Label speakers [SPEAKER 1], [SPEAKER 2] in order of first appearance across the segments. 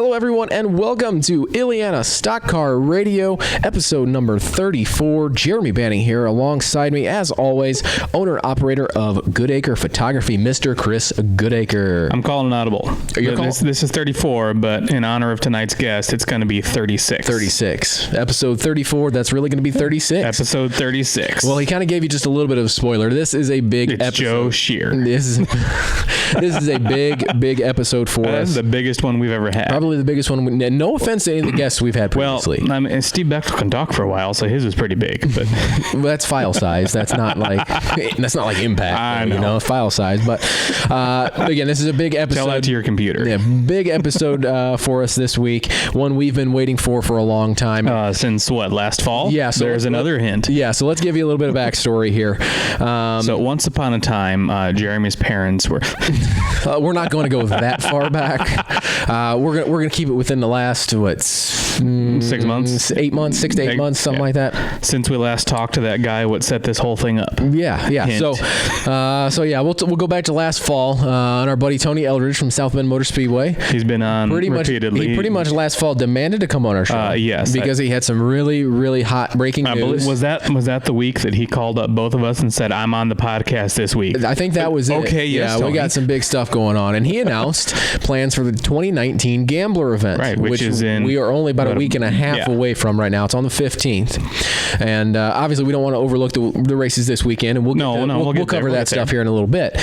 [SPEAKER 1] Hello, everyone, and welcome to Illiana Stock Car Radio, episode number 34. Jeremy Banning here, alongside me, as always, owner-operator of Goodacre Photography, Mr. Chris Goodacre.
[SPEAKER 2] I'm calling an audible. This is 34, but in honor of tonight's guest, it's going to be 36.
[SPEAKER 1] 36. Episode 34, that's really going to be 36.
[SPEAKER 2] Episode 36.
[SPEAKER 1] Well, he kind of gave you just a little bit of a spoiler. This is a big episode.
[SPEAKER 2] Joe Shear.
[SPEAKER 1] This is a big episode for us.
[SPEAKER 2] The biggest one we've ever had.
[SPEAKER 1] Probably the biggest one. No offense to any of the guests we've had previously.
[SPEAKER 2] Well, I mean, Steve Bechtel can talk for a while, so his was pretty big. But
[SPEAKER 1] well, that's file size. That's not like impact.
[SPEAKER 2] I know.
[SPEAKER 1] File size. But again, this is a big episode.
[SPEAKER 2] Tell that to your computer.
[SPEAKER 1] Yeah, big episode for us this week. One we've been waiting for a long time.
[SPEAKER 2] Since what, last fall?
[SPEAKER 1] Yeah. So
[SPEAKER 2] there's another hint.
[SPEAKER 1] Yeah. So let's give you a little bit of backstory here.
[SPEAKER 2] So once upon a time, Jeremy's parents were.
[SPEAKER 1] We're not going to go that far back. We're gonna keep it within the last 6
[SPEAKER 2] months,
[SPEAKER 1] 8 months, 6 to 8 months, something like that.
[SPEAKER 2] Since we last talked to that guy, what set this whole thing up?
[SPEAKER 1] Yeah.
[SPEAKER 2] Hint.
[SPEAKER 1] So yeah, we'll go back to last fall and our buddy Tony Eldridge from South Bend Motor Speedway.
[SPEAKER 2] He's been on repeatedly.
[SPEAKER 1] He pretty much last fall demanded to come on our show.
[SPEAKER 2] Yes,
[SPEAKER 1] because he had some really hot breaking news.
[SPEAKER 2] Was that the week that he called up both of us and said, "I'm on the podcast this week"?
[SPEAKER 1] I think that was it.
[SPEAKER 2] Okay, yes,
[SPEAKER 1] yeah,
[SPEAKER 2] Tony.
[SPEAKER 1] We got some big stuff going on, and he announced plans for the 2019 Gambler event,
[SPEAKER 2] right? Which is
[SPEAKER 1] we are only about a week and a half away from right now. It's on the 15th, and obviously we don't want to overlook the races this weekend, and we'll cover that stuff here in a little bit.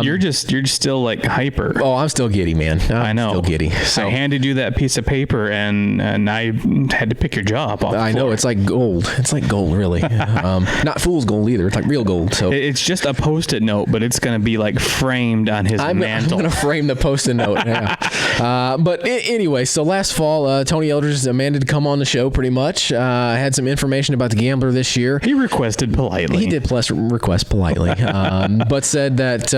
[SPEAKER 2] You're still like hyper.
[SPEAKER 1] Oh, I'm still giddy, man.
[SPEAKER 2] I know.
[SPEAKER 1] Still giddy. So
[SPEAKER 2] I handed you that piece of paper, and I had to pick your jaw up off the
[SPEAKER 1] floor.
[SPEAKER 2] know.
[SPEAKER 1] It's like gold. It's like gold, really. Not fool's gold either. It's like real gold. So
[SPEAKER 2] it's just a Post-it note, but it's going to be like framed on his mantle.
[SPEAKER 1] I'm going to frame the Post-it note. Yeah. But anyway, so last fall, Tony Eldridge demanded to come on the show pretty much. Had some information about the Gambler this year.
[SPEAKER 2] He requested politely.
[SPEAKER 1] He did request politely, but said that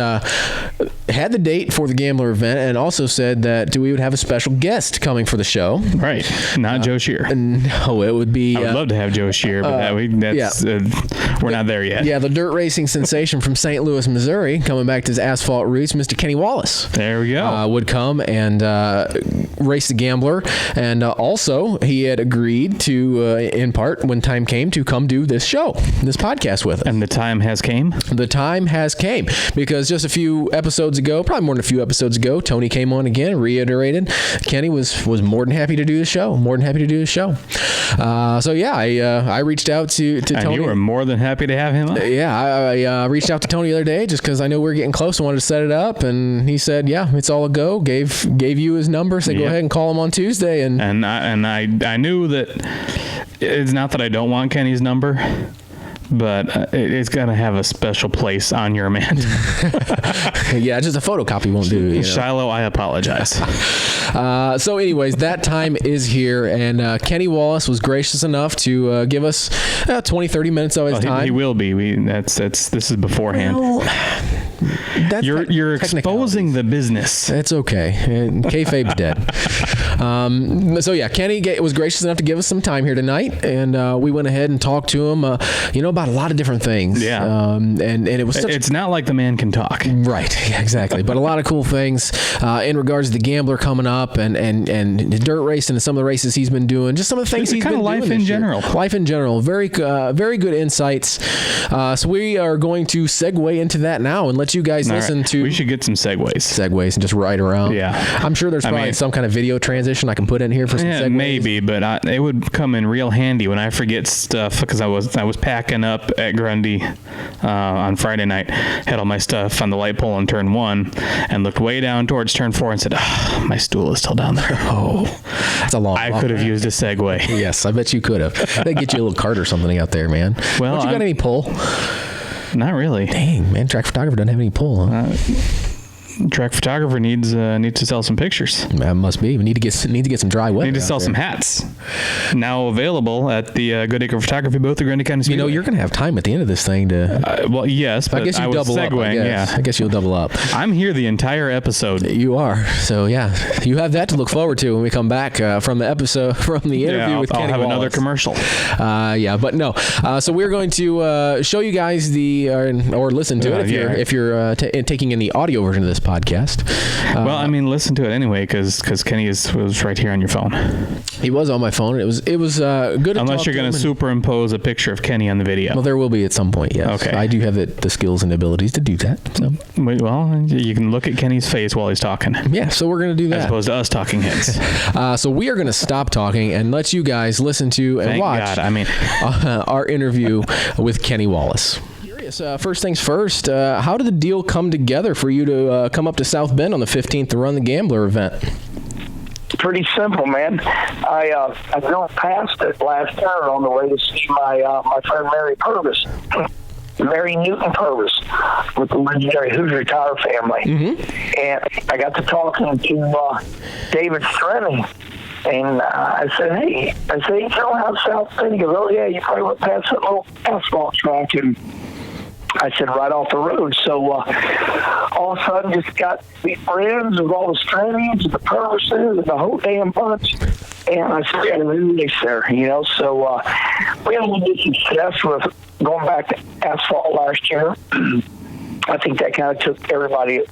[SPEAKER 1] had the date for the Gambler event and also said that we would have a special guest coming for the show.
[SPEAKER 2] Right. Not Joe Shear.
[SPEAKER 1] No, it would be...
[SPEAKER 2] I would love to have Joe Shear, but we're not there yet.
[SPEAKER 1] Yeah, the dirt racing sensation from St. Louis, Missouri, coming back to his asphalt roots, Mr. Kenny Wallace.
[SPEAKER 2] There we go.
[SPEAKER 1] Would come and race the Gambler. And also, he had agreed to, in part, when time came, to come do this show, this podcast with us.
[SPEAKER 2] And the time has came?
[SPEAKER 1] The time has came. Because just a few episodes ago, probably more than a few episodes ago, Tony came on again, reiterated. Kenny was more than happy to do the show. So yeah, I reached out to Tony.
[SPEAKER 2] And you were more than happy to have him on?
[SPEAKER 1] Yeah, I reached out to Tony the other day just because I know we're getting close and wanted to set it up, and he said, yeah, it's all a go. Gave you his number, said go ahead and call him on Tuesday. And
[SPEAKER 2] I knew that it's not that I don't want Kenny's number, but it's got to have a special place on your man.
[SPEAKER 1] Yeah, just a photocopy won't do.
[SPEAKER 2] Shiloh, I apologize.
[SPEAKER 1] So anyways, that time is here, and Kenny Wallace was gracious enough to give us 20-30 minutes of his time.
[SPEAKER 2] He will be. This is beforehand.
[SPEAKER 1] Well,
[SPEAKER 2] you're exposing the business.
[SPEAKER 1] It's okay. Kayfabe's dead. So yeah, Kenny was gracious enough to give us some time here tonight, and we went ahead and talked to him, about a lot of different things.
[SPEAKER 2] Yeah.
[SPEAKER 1] And it was
[SPEAKER 2] it's not like the man can talk.
[SPEAKER 1] Right. Yeah, exactly. But a lot of cool things in regards to the Gambler coming up and dirt racing and some of the races he's been doing, just some of the things he's been doing.
[SPEAKER 2] Life in general.
[SPEAKER 1] Life in general. Very good insights. So we are going to segue into that now and let you guys listen to.
[SPEAKER 2] We should get some segues
[SPEAKER 1] and just ride around.
[SPEAKER 2] Yeah.
[SPEAKER 1] I'm sure there's probably some kind of video transition I can put in here for some segues.
[SPEAKER 2] Maybe, but it would come in real handy when I forget stuff, because I was packing up at Grundy on Friday night, had all my stuff on the light pole on turn 1, and looked way down towards turn 4 and said, my stool is still down there.
[SPEAKER 1] Oh, that's a long
[SPEAKER 2] I could have used a Segway.
[SPEAKER 1] Yes, I bet you could have. They get you a little cart or something out there, man.
[SPEAKER 2] Well,
[SPEAKER 1] don't you got any pull?
[SPEAKER 2] Not really.
[SPEAKER 1] Dang, man, track photographer doesn't have any pull, huh?
[SPEAKER 2] Track photographer needs to sell some pictures.
[SPEAKER 1] That must be. We need to get some dry weather.
[SPEAKER 2] Need to sell some hats. Now available at the Goodacre Photography booth at Grundy County Speedway.
[SPEAKER 1] You're going to have time at the end of this thing to.
[SPEAKER 2] Well, yes, but
[SPEAKER 1] I guess you double up. I guess you'll double up.
[SPEAKER 2] I'm here the entire episode.
[SPEAKER 1] You are. So yeah, you have that to look forward to when we come back from the interview with Kenny Wallace.
[SPEAKER 2] I'll have another commercial.
[SPEAKER 1] But no. So we're going to show you guys or listen to it if you're taking in the audio version of this podcast.
[SPEAKER 2] Well, I mean, listen to it anyway, because Kenny was right here on your phone.
[SPEAKER 1] He was on my phone. It was good.
[SPEAKER 2] Unless you're going to superimpose a picture of Kenny on the video.
[SPEAKER 1] Well, there will be at some point. Yes. Okay. I do have the skills and abilities to do that. So.
[SPEAKER 2] Well, you can look at Kenny's face while he's talking.
[SPEAKER 1] Yeah. So we're going to do that,
[SPEAKER 2] as opposed to us talking heads.
[SPEAKER 1] So we are going to stop talking and let you guys listen to and watch. Our interview with Kenny Wallace. First things first, how did the deal come together for you to come up to South Bend on the 15th to run the Gambler event?
[SPEAKER 3] Pretty simple, man. I drove past it last year on the way to see my friend Mary Purvis, Mary Newton Purvis, with the legendary Hoosier Tire family. Mm-hmm. And I got to talking to David Strenning. And I said, hey, you know how South Bend? He goes, oh, yeah, you probably went past that little asphalt track. And I said, right off the road. So all of a sudden, just got to be friends with all the Strennings and the Purvises and the whole damn bunch. And I said, yeah, really, sir, you know. So we had a little bit of success with going back to asphalt last year. I think that kind of took everybody,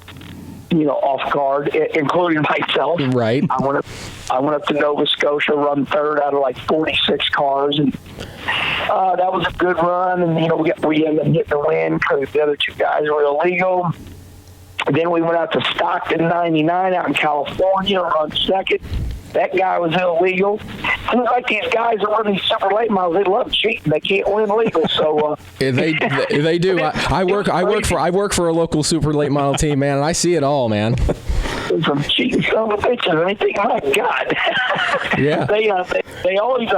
[SPEAKER 3] off guard, including myself.
[SPEAKER 1] Right.
[SPEAKER 3] I went up to Nova Scotia, run third out of like 46 cars, and that was a good run. And we ended up getting the win because the other two guys were illegal. And then we went out to Stockton 99 out in California, run second. That guy was illegal. Seems like these guys that run these super late miles, they love cheating. They can't win legal. So
[SPEAKER 1] they do. I work for a local super late model team, man, and I see it all, man.
[SPEAKER 3] From cheating son of a bitches, and I think, my God.
[SPEAKER 1] Yeah.
[SPEAKER 3] They always.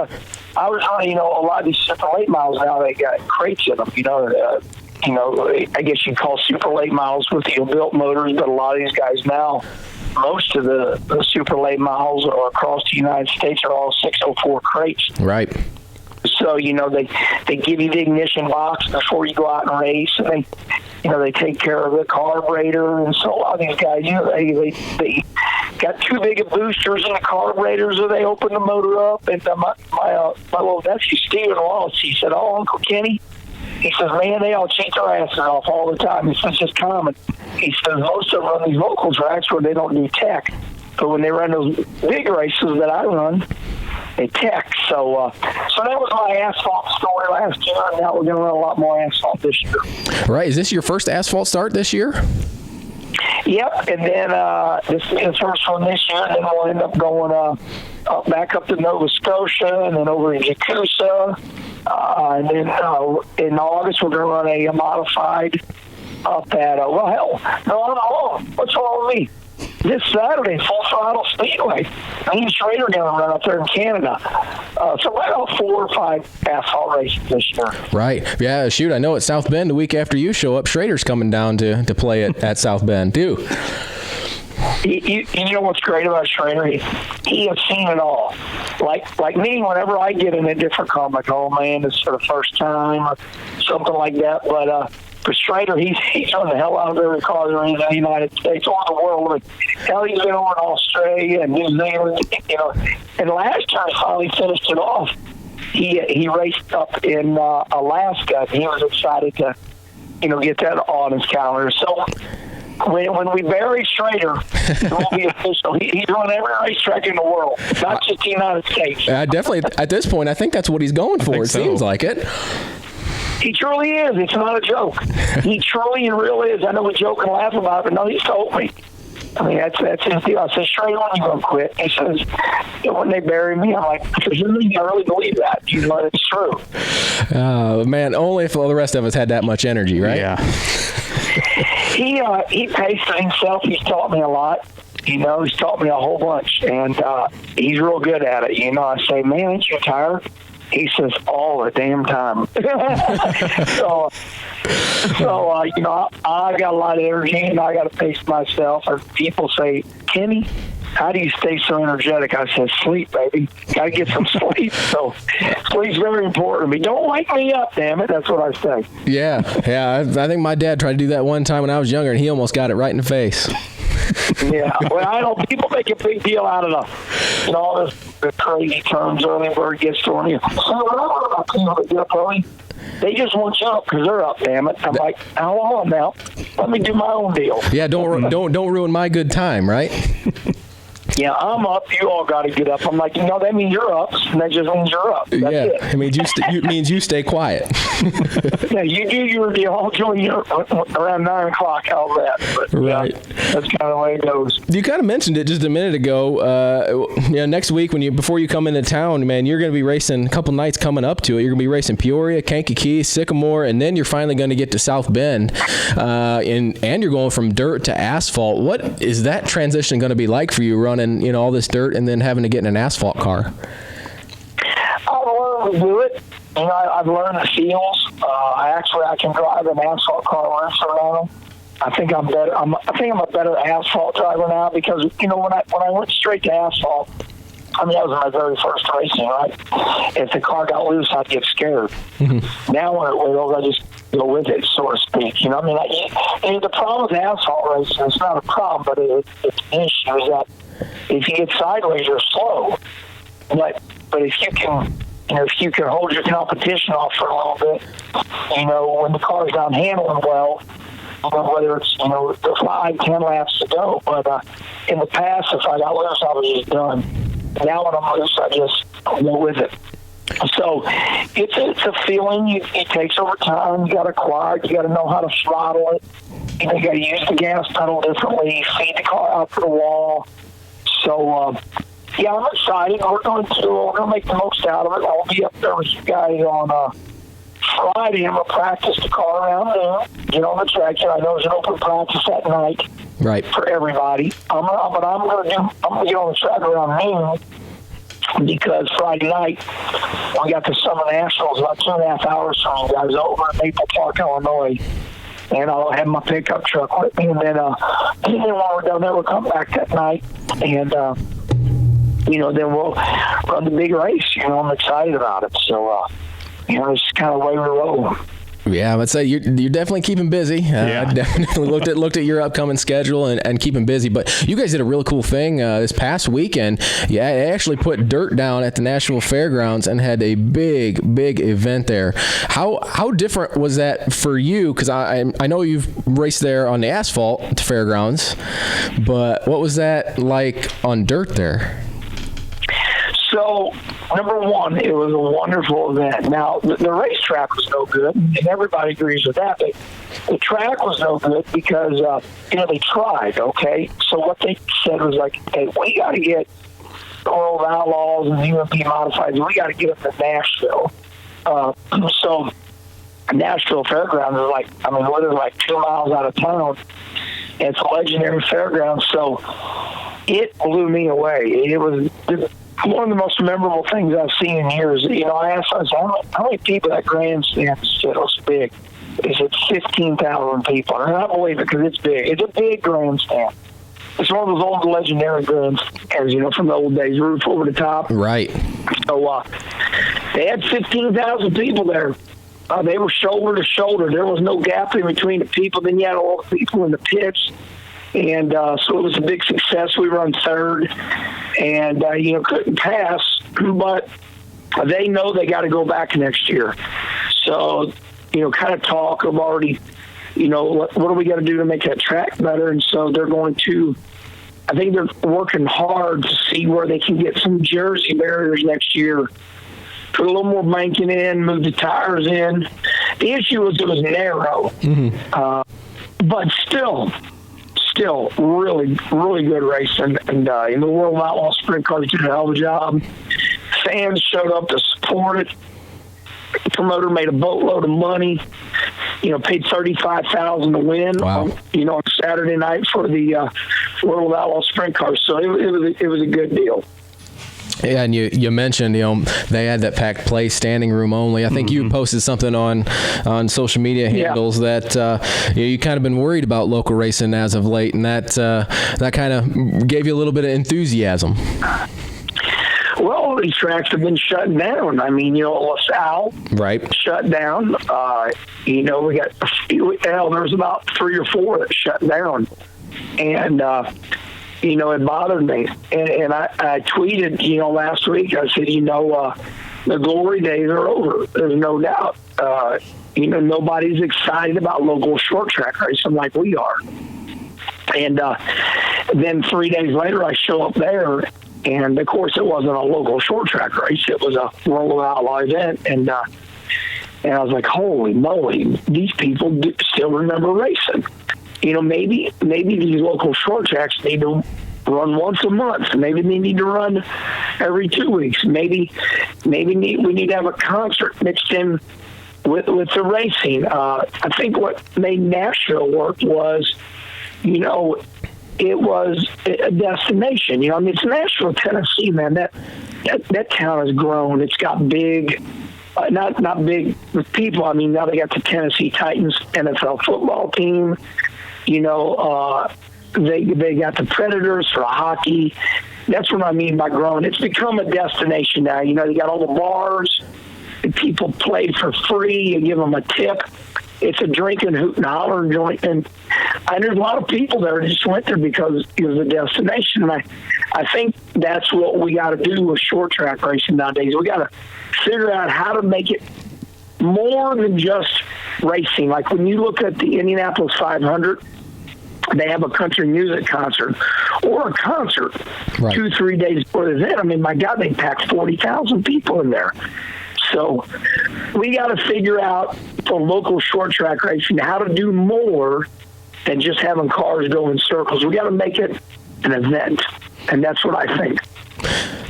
[SPEAKER 3] I was running, a lot of these super late miles now. They got crates in them. I guess you call super late miles with built motors, but a lot of these guys now. Most of the super late miles or across the United States are all 604 crates.
[SPEAKER 1] Right.
[SPEAKER 3] So, they give you the ignition box before you go out and race, and they take care of the carburetor. And so a lot of these guys, they got too big of boosters in the carburetors, or they open the motor up. And my little nephew, Stephen Wallace, he said, oh, Uncle Kenny, he says, man, they all cheat their asses off all the time. He says, it's just common. He says, most of them run these local tracks where they don't do tech. But when they run those big races that I run, they tech. So that was my asphalt story last year, and now we're going to run a lot more asphalt this year.
[SPEAKER 1] Right. Is this your first asphalt start this year?
[SPEAKER 3] Yep. And then this is the first one this year, and then we'll end up going back up to Nova Scotia and then over to Yakuza. And then in August, we're going to run a modified up at, I'm wrong. What's wrong with me? This Saturday, Full Throttle Speedway. Me and Schrader are going to run up there in Canada. So right off 4 or 5 asphalt races this year.
[SPEAKER 1] Right. Yeah, shoot, I know at South Bend, the week after you show up, Schrader's coming down to play at South Bend, too.
[SPEAKER 3] You know what's great about Schrader? He has seen it all. Like me, whenever I get in a different car, I'm like, oh, man, this is for the first time or something like that. But for Schrader, he's run the hell out of every car there is in the United States or the world. Hell, he's been over in Australia and New Zealand, And last year, he finally finished it off. He raced up in Alaska, and he was excited to, get that on his calendar. So when we bury Schrader, it will be official. He's run every racetrack in the world, not just the United States.
[SPEAKER 1] Definitely, at this point, I think that's what he's going for. It seems like it.
[SPEAKER 3] He truly is. It's not a joke. He truly and real is. I know we joke and laugh about it, but no, he's told me. I mean, that's his deal. I said, Schrader, when you going to quit? He says, when they bury me, I'm like, I really believe that. It's true.
[SPEAKER 1] Man, only if all the rest of us had that much energy, right?
[SPEAKER 2] Yeah.
[SPEAKER 3] He paced himself. He's taught me a lot. He's taught me a whole bunch, and he's real good at it. I say, man, ain't you tired? He says, all the damn time. I got a lot of energy, and I got to pace myself. Or people say, Kenny, how do you stay so energetic? I said, sleep, baby. Got to get some sleep. So sleep's very important to me. Don't wake me up, damn it. That's what I say.
[SPEAKER 1] Yeah. I think my dad tried to do that one time when I was younger, and he almost got it right in the face.
[SPEAKER 3] Yeah, well, I know people make a big deal out of all the crazy terms early where it gets to me. So what about people that get up early? They just want you up because they're up, damn it. I'm like, hold on now. Let me do my own deal.
[SPEAKER 1] Yeah, don't ruin my good time, right?
[SPEAKER 3] Yeah, I'm up. You all got to get up. I'm like, that means you're up, and that just means you're up. That's it.
[SPEAKER 1] It means you stay quiet.
[SPEAKER 3] Yeah, you do your deal. I'll join you around 9 o'clock. How's that? But,
[SPEAKER 1] right.
[SPEAKER 3] That's kind of the way it goes.
[SPEAKER 1] You kind of mentioned it just a minute ago. Next week before you come into town, man, you're going to be racing a couple nights coming up to it. You're going to be racing Peoria, Kankakee, Sycamore, and then you're finally going to get to South Bend, and you're going from dirt to asphalt. What is that transition going to be like for you running, all this dirt and then having to get in an asphalt car?
[SPEAKER 3] I've learned to do it. I've learned the feels. I can drive an asphalt car once around. I think I'm better. I'm a better asphalt driver now because when I went straight to asphalt, that was my very first racing. Right? If the car got loose, I'd get scared. Mm-hmm. Now when it wheels, I just go with it, so to speak. The problem with asphalt racing, it's not a problem, but it's an issue is that if you get sideways, you're slow. But if you can. If you can hold your competition off for a little bit, when the car's not handling well, whether it's, 5-10 laps to go. But in the past, if I got loose, I was just done. Now when I'm loose, I just go with it. So it's a feeling. It takes over time. You got to acquire it. You got to know how to throttle it. You got to use the gas pedal differently, feed the car out to the wall. So, yeah, I'm excited. We're going to make the most out of it. I'll be up there with you guys on Friday. I'm going to practice the car around noon. Get on the track. I know there's an open practice at night,
[SPEAKER 1] right,
[SPEAKER 3] for everybody. I'm going to get on the track around noon because Friday night we got the Summer Nationals about 2.5 hours from you guys over in Maple Park, Illinois. And I'll have my pickup truck with me, and then while we're down there, we'll come back that night, and then we'll run the big race. I'm excited about it. So, it's kind of the way we're rolling.
[SPEAKER 1] Yeah, let's say you're definitely keeping busy. I definitely looked at your upcoming schedule and keeping busy. But you guys did a really cool thing this past weekend. Yeah, they actually put dirt down at the Nashville Fairgrounds and had a big event there. How different was that for you? Because I know you've raced there on the asphalt at the fairgrounds, but what was that like on dirt there?
[SPEAKER 3] So, number one, it was a wonderful event. Now, the racetrack was no good, and everybody agrees with that. But the track was no good because, they tried, okay? So what they said was like, hey, we got to get the World Outlaws and the UMP Modifieds, we got to get them to Nashville. So, Nashville Fairgrounds is literally like 2 miles out of town. It's a legendary fairground, so it blew me away. It was one of the most memorable things I've seen in years. I asked myself, how many people at grandstand said it was big? They said 15,000 people. And I believe it because it's big. It's a big grandstand. It's one of those old legendary grandstands, from the old days, roof over the top.
[SPEAKER 1] Right.
[SPEAKER 3] So they had 15,000 people there. They were shoulder to shoulder. There was no gap in between the people. Then you had all the people in the pits. And so it was a big success. We run third and, couldn't pass, but they know they got to go back next year. So, kind of talk of already, what do we got to do to make that track better? And so they're I think they're working hard to see where they can get some Jersey barriers next year. Put a little more banking in, move the tires in. The issue was it was narrow, but still really, really good racing. And in the World Outlaw Sprint Car, they did a hell of a job. Fans showed up to support it. The promoter made a boatload of money. Paid $35,000 to win.
[SPEAKER 1] Wow.
[SPEAKER 3] On Saturday night for the World Outlaw Sprint Car. So it was a good deal.
[SPEAKER 1] Yeah, and you mentioned, they had that packed place, standing room only. I think you posted something on social media handles that you kind of been worried about local racing as of late, and that kind of gave you a little bit of enthusiasm.
[SPEAKER 3] Well, these tracks have been shut down. LaSalle shut down. We got there was about 3 or 4 that shut down, and it bothered me. And I tweeted, last week, I said, the glory days are over. There's no doubt. Nobody's excited about local short track racing like we are. And then 3 days later, I show up there, and of course, it wasn't a local short track race. It was a World of Outlaw event, and I was like, "Holy moly! These people still remember racing." Maybe these local short tracks need to run once a month. Maybe they need to run every 2 weeks. Maybe we need to have a concert mixed in with the racing. I think what made Nashville work was, it was a destination. It's Nashville, Tennessee, man. That town has grown. It's got big, not big with people. I mean, now they got the Tennessee Titans NFL football team. They got the Predators for hockey. That's what I mean by growing. It's become a destination now. You got all the bars. People play for free. You give them a tip. It's a drinking, hoot and holler joint. And there's a lot of people there that just went there because it was a destination. And I think that's what we got to do with short track racing nowadays. We got to figure out how to make it more than just racing. Like when you look at the Indianapolis 500, they have a country music concert or a concert 2-3 days before the event. I mean, my God, they packed 40,000 people in there. So we got to figure out for local short track racing how to do more than just having cars go in circles. We got to make it an event, and that's what I think.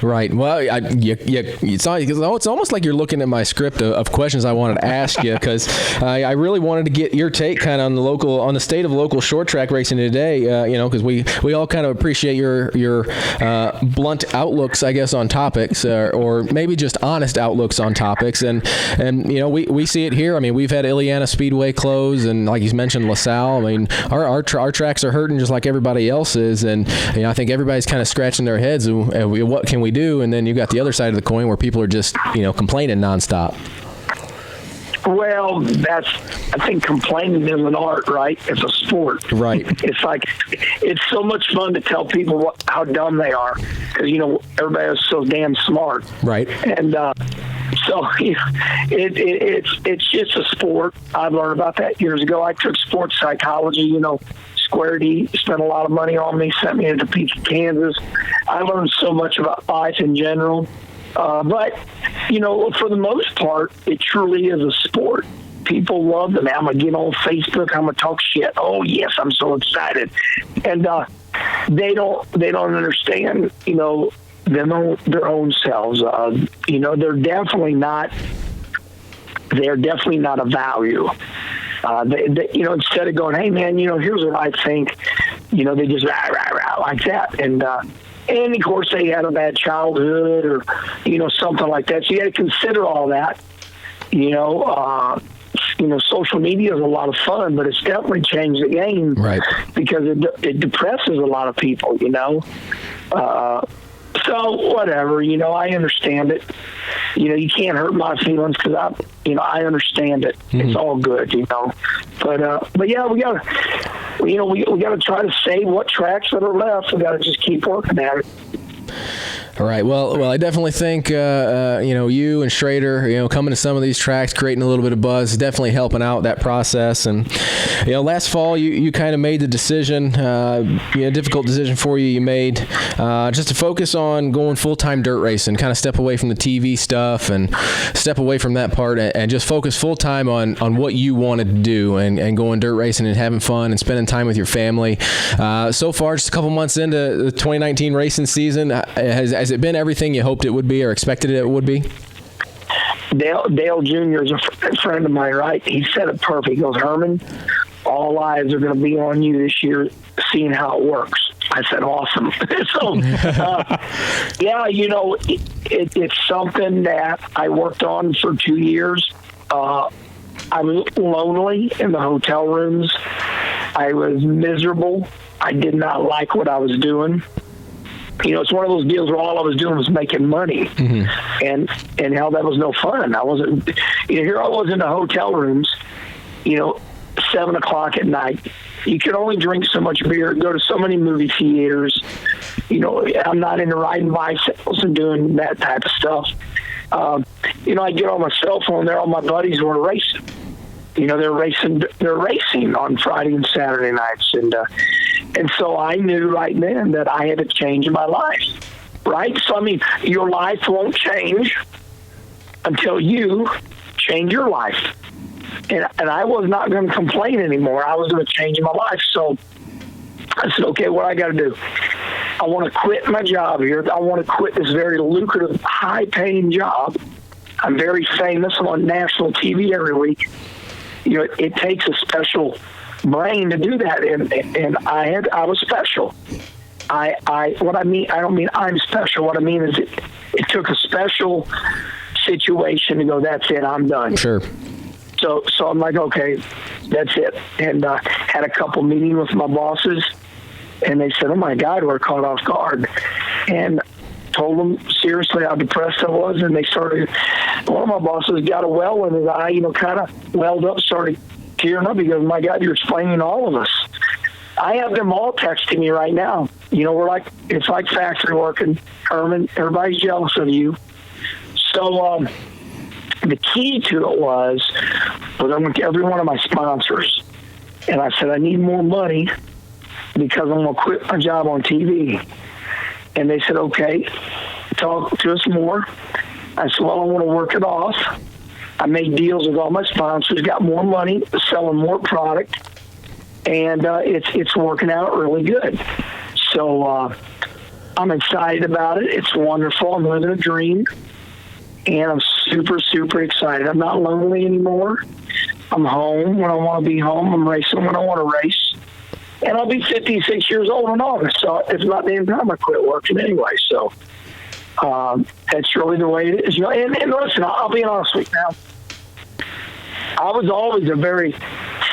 [SPEAKER 1] Right. Well, it's almost like you're looking at my script of questions I wanted to ask you, because I really wanted to get your take kind of on the state of local short track racing today. Because we all kind of appreciate your blunt outlooks, I guess, on topics, or maybe just honest outlooks on topics. And we see it here. I mean, we've had Illiana Speedway close, and like you mentioned, LaSalle. I mean, our tracks are hurting just like everybody else is, and I think everybody's kind of scratching their heads. What can we do? And then you got the other side of the coin where people are just complaining nonstop.
[SPEAKER 3] Well, I think complaining is an art, right? It's a sport.
[SPEAKER 1] Right.
[SPEAKER 3] It's so much fun to tell people how dumb they are, because everybody is so damn smart.
[SPEAKER 1] Right.
[SPEAKER 3] And so it's just a sport. I learned about that years ago. I took sports psychology. Square D spent a lot of money on me, sent me to Topeka, Kansas. I learned so much about life in general. But, for the most part, it truly is a sport. People love them. I'm going to get on Facebook. I'm going to talk shit. Oh, yes, I'm so excited. And they don't understand, their own selves. They're definitely not a value. Instead of going, hey man, here's what I think, they just rah like that, and of course they had a bad childhood or something like that. So you got to consider all that. Social media is a lot of fun, but it's definitely changed the game,
[SPEAKER 1] right? Because
[SPEAKER 3] it depresses a lot of people. So whatever, I understand it. You can't hurt my feelings because I understand it. Mm-hmm. It's all good, But yeah, we gotta try to save what tracks that are left. We gotta just keep working at it.
[SPEAKER 1] All right. Well, I definitely think, you and Schrader, coming to some of these tracks, creating a little bit of buzz, definitely helping out that process. And, last fall, you kind of made the decision, difficult decision for you. You made just to focus on going full-time dirt racing, kind of step away from the TV stuff and step away from that part and just focus full-time on what you wanted to do and going dirt racing and having fun and spending time with your family. So far, just a couple months into the 2019 racing season, has it been everything you hoped it would be or expected it would be?
[SPEAKER 3] Dale Jr. is a friend of mine, right? He said it perfect. He goes, Herman, all eyes are going to be on you this year, seeing how it works. I said, awesome. So, it's something that I worked on for 2 years. I was lonely in the hotel rooms. I was miserable. I did not like what I was doing. It's one of those deals where all I was doing was making money, mm-hmm. and hell, that was no fun. I wasn't, here I was in the hotel rooms, 7:00 at night. You could only drink so much beer, go to so many movie theaters. I'm not into riding bicycles and doing that type of stuff. I get on my cell phone there, all my buddies were racing. They're racing on Friday and Saturday nights. And so I knew right then that I had to change my life, right? So, your life won't change until you change your life. And I was not going to complain anymore. I was going to change my life. So I said, okay, what I got to do? I want to quit my job here. I want to quit this very lucrative, high-paying job. I'm very famous. I'm on national TV every week. It takes a special brain to do that, and I was special. I don't mean I'm special. What I mean is it took a special situation to go, that's it, I'm done.
[SPEAKER 1] Sure.
[SPEAKER 3] So I'm like, okay, that's it. And had a couple meetings with my bosses, and they said, oh my God, we're caught off guard. And told them seriously how depressed I was, and they started, one of my bosses got a well in his eye, kind of welled up, started tearing up. He goes, my God, you're explaining all of us. I have them all texting me right now. It's like factory working, Herman. Everybody's jealous of you. So the key to it was I went to every one of my sponsors, and I said, I need more money because I'm going to quit my job on TV. And they said, okay, talk to us more. I said, well, I want to work it off. I made deals with all my sponsors, got more money, selling more product, and it's working out really good. So I'm excited about it. It's wonderful. I'm living a dream, and I'm super, super excited. I'm not lonely anymore. I'm home when I want to be home. I'm racing when I want to race. And I'll be 56 years old in August, so it's about the damn time I quit working anyway. So that's really the way it is. And listen, I'll be honest with you now. I was always a very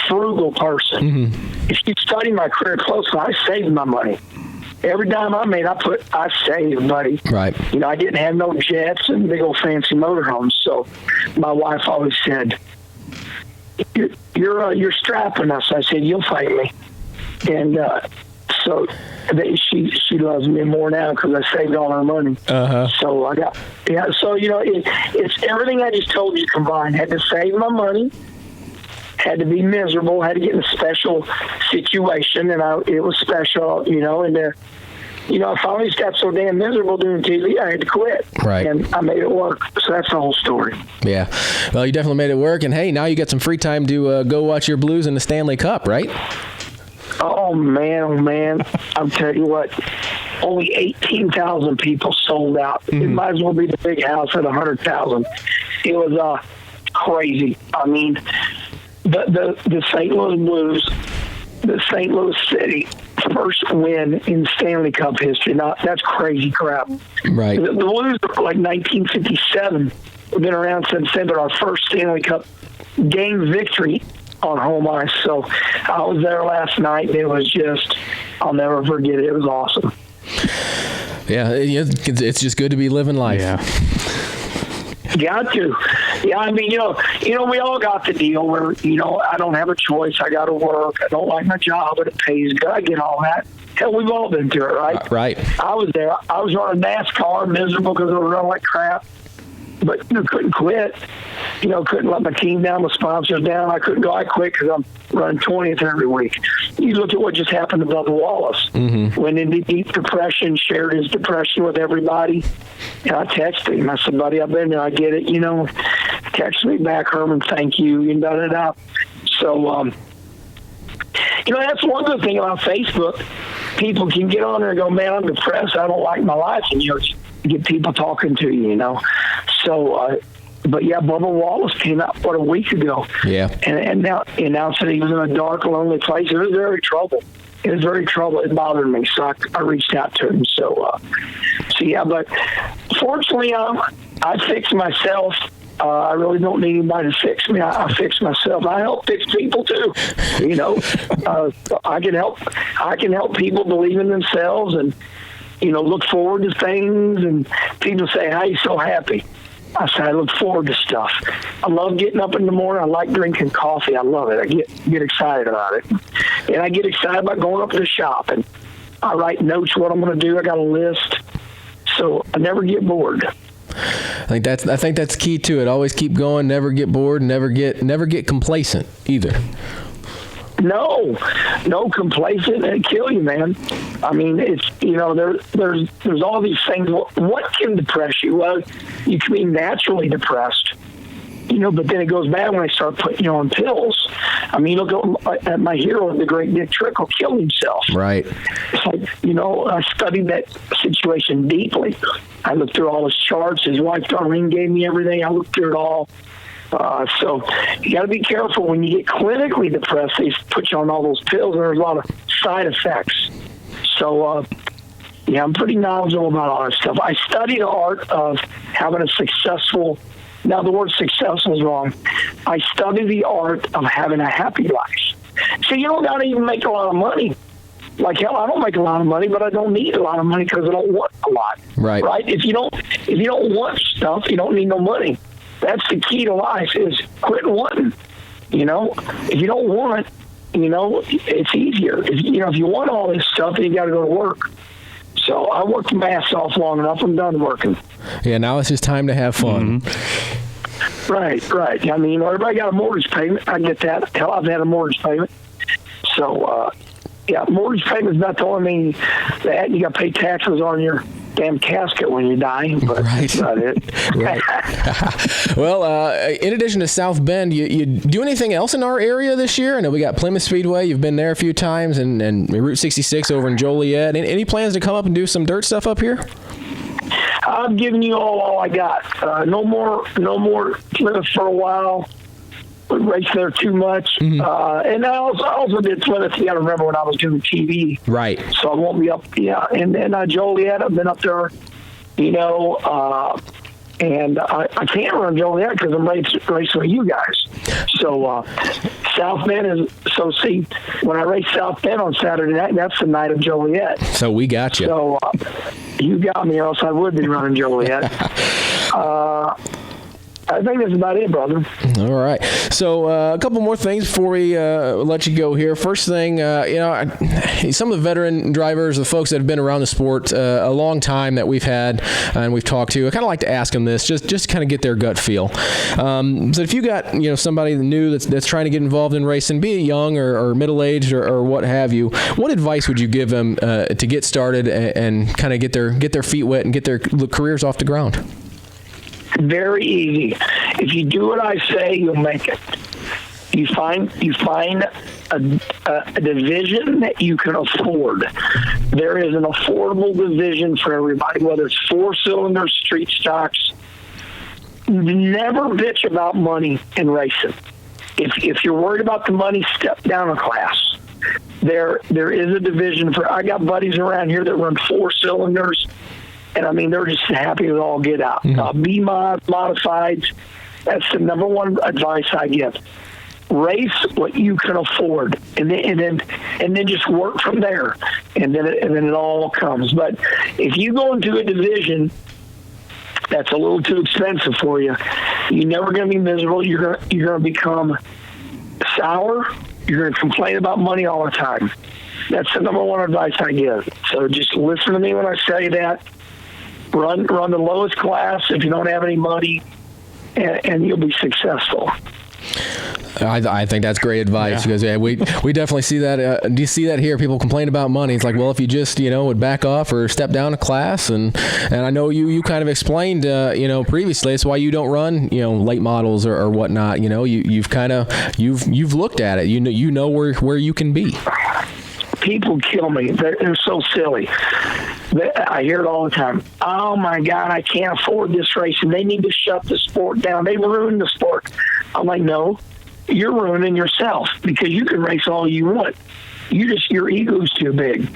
[SPEAKER 3] frugal person. Mm-hmm. If you study my career closely, I saved my money. Every dime I made, I saved, buddy.
[SPEAKER 1] Right.
[SPEAKER 3] I didn't have no jets and big old fancy motorhomes. So my wife always said, "You're strapping us." I said, "You'll fight me." And so she loves me more now because I saved all her money. Uh-huh. So I got, so, it's everything I just told you combined. Had to save my money, had to be miserable, had to get in a special situation, and it was special, and I finally just got so damn miserable doing TV, I had to quit.
[SPEAKER 1] Right. And
[SPEAKER 3] I made it work. So that's the whole story.
[SPEAKER 1] Yeah. Well, you definitely made it work. And, hey, now you got some free time to go watch your Blues in the Stanley Cup, right?
[SPEAKER 3] Oh, man. I'll tell you what, only 18,000 people sold out. Mm-hmm. It might as well be the big house at 100,000. It was crazy. I mean, the St. Louis Blues, the St. Louis City, first win in Stanley Cup history. Now, that's crazy crap.
[SPEAKER 1] Right.
[SPEAKER 3] The Blues are like 1957. We've been around since then, but our first Stanley Cup game victory on home ice. So I was there last night, and it was just, I'll never forget it. It was awesome.
[SPEAKER 1] Yeah, it's just good to be living life.
[SPEAKER 2] Yeah.
[SPEAKER 3] Got to. Yeah, I mean, we all got the deal where, I don't have a choice. I got to work. I don't like my job, but it pays good. I get all that. Hell, we've all been through it, right?
[SPEAKER 1] Right.
[SPEAKER 3] I was there. I was running NASCAR, miserable because I was running like crap. But couldn't quit. Couldn't let my team down, my sponsors down. I couldn't go. I quit because I'm running 20th every week. You look at what just happened to Bubba Wallace. Mm-hmm. Went into deep depression, shared his depression with everybody. And I texted him. I said, buddy, I've been there. I get it. Text me back, Herman, thank you, and da-da-da. So, that's one good thing about Facebook. People can get on there and go, man, I'm depressed. I don't like my life. And, get people talking to you, So, but yeah, Bubba Wallace came out, a week ago. Yeah. And now announced that he was in a dark, lonely place. It was very trouble. It bothered me. So I reached out to him. So yeah, but fortunately, I fixed myself. I really don't need anybody to fix me. I fix myself. I help fix people too. I can help people believe in themselves and, look forward to things. And people say, how are you so happy? I say, I look forward to stuff. I love getting up in the morning. I like drinking coffee. I love it. I get excited about it. And I get excited about going up to the shop. And I write notes what I'm going to do. I got a list. So I never get bored.
[SPEAKER 1] I think that's key to it. Always keep going, never get bored, never get complacent either.
[SPEAKER 3] No complacent. It'll kill you, man. I mean, it's, there's all these things. What can depress you? Well, you can be naturally depressed, but then it goes bad when I start putting you on pills. I mean, look at my hero, the great Dick Trickle, killed himself.
[SPEAKER 1] Right.
[SPEAKER 3] It's like, I studied that situation deeply. I looked through all his charts. His wife, Darlene, gave me everything. I looked through it all. So you got to be careful when you get clinically depressed. They put you on all those pills, and there's a lot of side effects. So, I'm pretty knowledgeable about all that stuff. I study the art of having a successful. Now, the word successful is wrong. I study the art of having a happy life. So you don't got to even make a lot of money. Like, hell, I don't make a lot of money, but I don't need a lot of money because I don't want a lot.
[SPEAKER 1] Right.
[SPEAKER 3] Right? If you don't want stuff, you don't need no money. That's the key to life, is quit wanting. If you don't want, it's easier. If you want all this stuff, then you got to go to work. So I worked my ass off long enough. I'm done working.
[SPEAKER 1] Yeah, now it's just time to have fun. Mm-hmm.
[SPEAKER 3] Right. I mean, everybody got a mortgage payment. I get that. Hell, I've had a mortgage payment. So, mortgage payment's not the only thing that you got to pay taxes on your damn casket when you die, but
[SPEAKER 1] right.
[SPEAKER 3] That's not it.
[SPEAKER 1] Right. Well, in addition to South Bend, you do anything else in our area this year? I know we got Plymouth Speedway. You've been there a few times, and Route 66 over in Joliet. Any plans to come up and do some dirt stuff up here?
[SPEAKER 3] I've given you all I got. No more Plymouth for a while. Raced there too much. Mm-hmm. And I also did Plymouth. You got to remember when I was doing TV.
[SPEAKER 1] Right.
[SPEAKER 3] So I won't be up. Yeah. And then Joliet, I've been up there, and I can't run Joliet because I'm racing with you guys. So South Bend is, see, when I race South Bend on Saturday night, that's the night of Joliet.
[SPEAKER 1] So we got you.
[SPEAKER 3] So you got me, or else I would be running Joliet. I think that's about it, brother.
[SPEAKER 1] All right. So a couple more things before we let you go here. First thing, some of the veteran drivers, the folks that have been around the sport a long time that we've had and we've talked to, I kind of like to ask them this, just kind of get their gut feel. So if you got somebody new that's trying to get involved in racing, be it young or middle-aged or what have you, what advice would you give them to get started and kind of get their feet wet and get their careers off the ground?
[SPEAKER 3] Very easy. If you do what I say, you'll make it. You find a division that you can afford. There is an affordable division for everybody, whether it's 4-cylinder, street stocks. Never bitch about money in racing. If you're worried about the money, step down a class. There is a division for. I got buddies around here that run 4-cylinders. And I mean, they're just happy to all get out. Mm-hmm. B-mod, modifieds, that's the number one advice I give. Race what you can afford, and then just work from there, and then it all comes. But if you go into a division that's a little too expensive for you, you're never going to be miserable. You're going to become sour. You're going to complain about money all the time. That's the number one advice I give. So just listen to me when I say that. Run the lowest class if you don't have any money, and you'll be successful.
[SPEAKER 1] I think that's great advice because we definitely see that. Do you see that here? People complain about money. It's like, well, if you just would back off or step down a class, and I know you kind of explained previously it's why you don't run late models or whatnot. You've looked at it. You know where you can be.
[SPEAKER 3] People kill me. They're so silly. I hear it all the time. Oh, my God, I can't afford this racing. They need to shut the sport down. They ruined the sport. I'm like, no, you're ruining yourself because you can race all you want. Your ego's too big.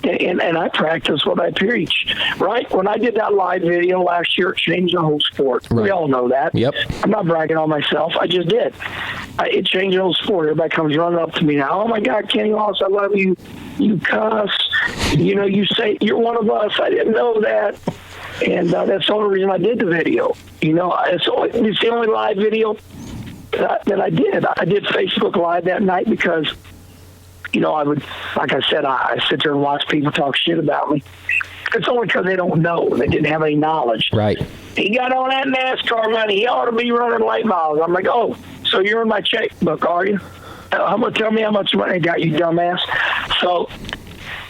[SPEAKER 3] And I practice what I preach, right? When I did that live video last year, it changed the whole sport. Right. We all know that. Yep. I'm not bragging on myself. I just did. It changed the whole sport. Everybody comes running up to me now. Oh, my God, Kenny Wallace, I love you. You cuss. You say you're one of us. I didn't know that. And that's the only reason I did the video. It's the only live video that I did. I did Facebook Live that night because I would, like I said, I sit there and watch people talk shit about me. It's only because they don't know. They didn't have any knowledge.
[SPEAKER 1] Right.
[SPEAKER 3] He got on that NASCAR money. He ought to be running late miles. I'm like, oh, so you're in my checkbook, are you? Tell me how much money I got, you dumbass. So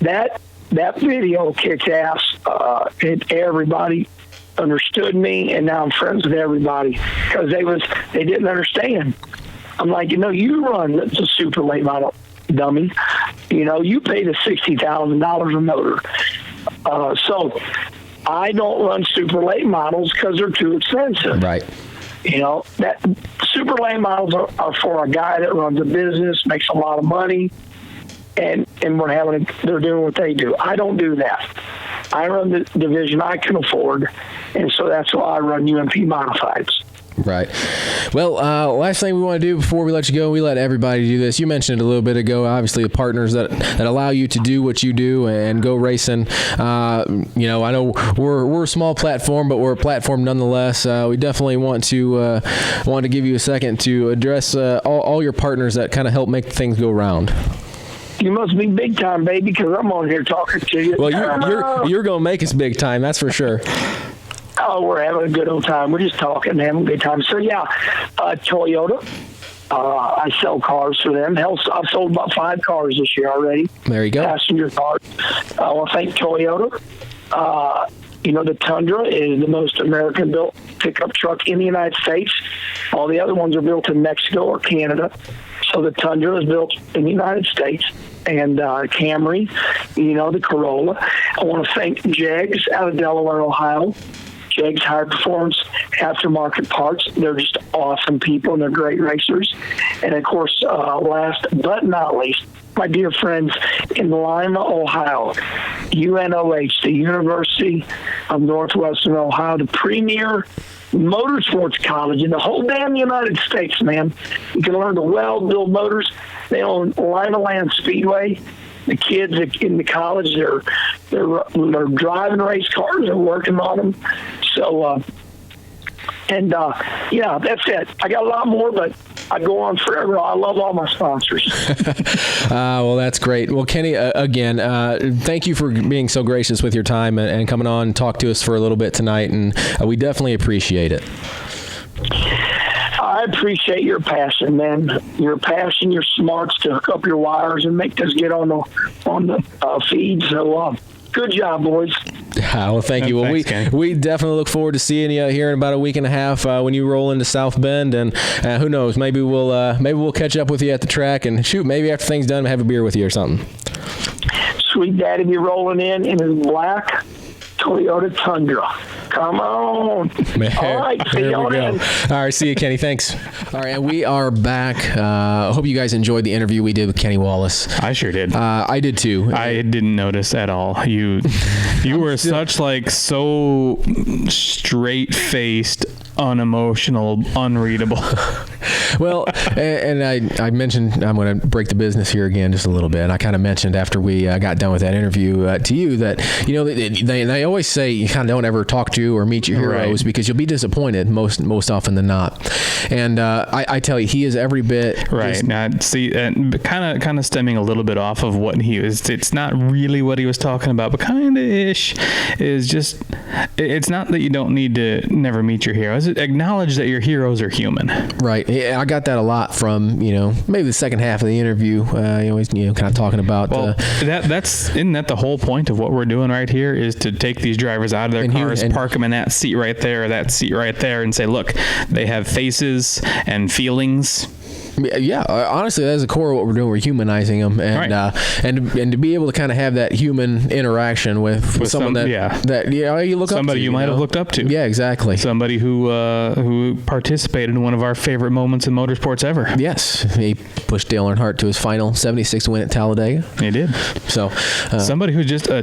[SPEAKER 3] that video kicks ass. And everybody understood me, and now I'm friends with everybody because they didn't understand. I'm like, you run the super late model, dummy. You paid the $60,000 a motor. So I don't run super late models because they're too expensive.
[SPEAKER 1] Right.
[SPEAKER 3] That super late models are for a guy that runs a business, makes a lot of money, and they're doing what they do. I don't do that. I run the division I can afford, and so that's why I run UMP Modifieds.
[SPEAKER 1] Right. Well, last thing we want to do before we let you go, we let everybody do this. You mentioned it a little bit ago, obviously the partners that allow you to do what you do and go racing. I know we're a small platform, but we're a platform nonetheless. We definitely want to give you a second to address all your partners that kind of help make things go round.
[SPEAKER 3] You must be big time, baby, because I'm on here talking to you.
[SPEAKER 1] Well, you're going to make us big time, that's for sure.
[SPEAKER 3] Oh, we're having a good old time. We're just talking and having a good time. So, yeah, Toyota. I sell cars for them. Hell, I've sold about 5 cars this year already.
[SPEAKER 1] There you go.
[SPEAKER 3] Passenger cars. I want to thank Toyota. The Tundra is the most American-built pickup truck in the United States. All the other ones are built in Mexico or Canada. So the Tundra is built in the United States. And Camry, the Corolla. I want to thank Jegs out of Delaware, Ohio. Jegs High Performance Aftermarket Parts. They're just awesome people, and they're great racers. And, of course, last but not least, my dear friends in Lima, Ohio, UNOH, the University of Northwestern Ohio, the premier motorsports college in the whole damn United States, man. You can learn to weld, build motors. They own Lima Land Speedway. The kids in the college, they're driving race cars. They're working on them. So, that's it. I got a lot more, but I go on forever. I love all my sponsors.
[SPEAKER 1] Well, that's great. Well, Kenny, again, thank you for being so gracious with your time and coming on and talk to us for a little bit tonight, and we definitely appreciate it.
[SPEAKER 3] I appreciate your passion, man. Your passion, your smarts to hook up your wires and make this get on the feed. So, good job, boys.
[SPEAKER 1] Well, thank you. Well,
[SPEAKER 2] Thanks,
[SPEAKER 1] we definitely look forward to seeing you here in about a week and a half when you roll into South Bend, and who knows, maybe we'll catch up with you at the track, and maybe after things done, have a beer with you or something.
[SPEAKER 3] Sweet Daddy be rolling in his black Toyota Tundra. Come on.
[SPEAKER 1] Man,
[SPEAKER 3] all right, see
[SPEAKER 1] there
[SPEAKER 3] y'all
[SPEAKER 1] we go.
[SPEAKER 3] then.
[SPEAKER 1] All right, see you, Kenny. Thanks. All right, and we are back. I hope you guys enjoyed the interview we did with Kenny Wallace.
[SPEAKER 2] I sure did.
[SPEAKER 1] I did too.
[SPEAKER 2] I didn't notice at all. You were so straight-faced, unemotional, unreadable.
[SPEAKER 1] Well, and I mentioned, I'm going to break the business here again just a little bit. I kind of mentioned after we got done with that interview to you that, they always say you kind of don't ever talk to or meet your heroes because you'll be disappointed most often than not. And I tell you, he is every bit.
[SPEAKER 2] Right. Now, see, kind of stemming a little bit off of what he was, it's not really what he was talking about, but kind of ish is just, it's not that you don't need to never meet your heroes. Acknowledge that your heroes are human.
[SPEAKER 1] Right. I got that a lot from, maybe the second half of the interview. Always, kind of talking about.
[SPEAKER 2] Well, isn't that the whole point of what we're doing right here is to take these drivers out of their cars, park them in that seat right there, or that seat right there, and say, look, they have faces and feelings.
[SPEAKER 1] Yeah, honestly, that's the core of what we're doing. We're humanizing them, and and to be able to kind of have that human interaction with someone that you look up to.
[SPEAKER 2] Somebody you might have looked up to.
[SPEAKER 1] Yeah, exactly.
[SPEAKER 2] Somebody who participated in one of our favorite moments in motorsports ever.
[SPEAKER 1] Yes, he pushed Dale Earnhardt to his final 76th win at Talladega.
[SPEAKER 2] He did.
[SPEAKER 1] So
[SPEAKER 2] somebody who's just a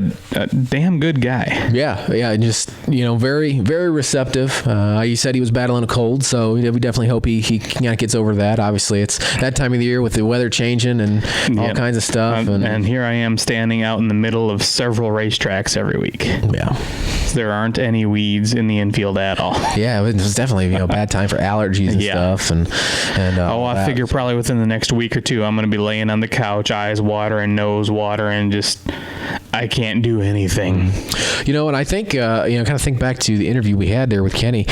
[SPEAKER 2] damn good guy.
[SPEAKER 1] Yeah, just very, very receptive. He said he was battling a cold, so we definitely hope he kind of gets over that. Obviously, it's that time of the year with the weather changing and all kinds of stuff.
[SPEAKER 2] And here I am standing out in the middle of several racetracks every week.
[SPEAKER 1] Yeah.
[SPEAKER 2] There aren't any weeds in the infield at all.
[SPEAKER 1] Yeah, it was definitely a bad time for allergies and stuff. And
[SPEAKER 2] I figure probably within the next week or two, I'm going to be laying on the couch, eyes watering, nose watering, just I can't do anything.
[SPEAKER 1] And I think, kind of think back to the interview we had there with Kenny.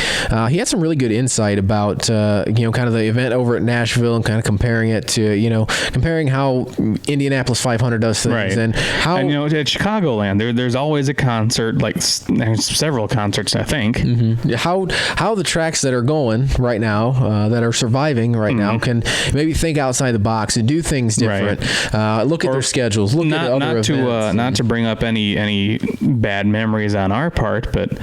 [SPEAKER 1] He had some really good insight about, kind of the event over at Nashville and kind of comparing it to, comparing how Indianapolis 500 does things.
[SPEAKER 2] Right.
[SPEAKER 1] And how...
[SPEAKER 2] And, at Chicagoland, there's always a concert, like there's several concerts, I think.
[SPEAKER 1] Mm-hmm. How the tracks that are going right now, that are surviving right now, can maybe think outside the box and do things different. Right. Look at their schedules. Look at other events.
[SPEAKER 2] Not to bring up any bad memories on our part, but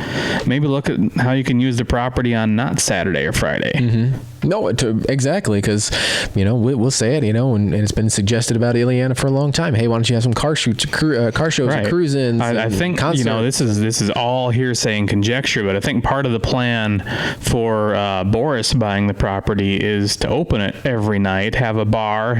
[SPEAKER 2] maybe look at how you can use the property on not Saturday or Friday.
[SPEAKER 1] Mm-hmm. No, exactly, because we'll say it, and it's been suggested about Illiana for a long time. Hey, why don't you have some car shows and cruise-ins?
[SPEAKER 2] I think this is all hearsay and conjecture, but I think part of the plan for Boris buying the property is to open it every night, have a bar,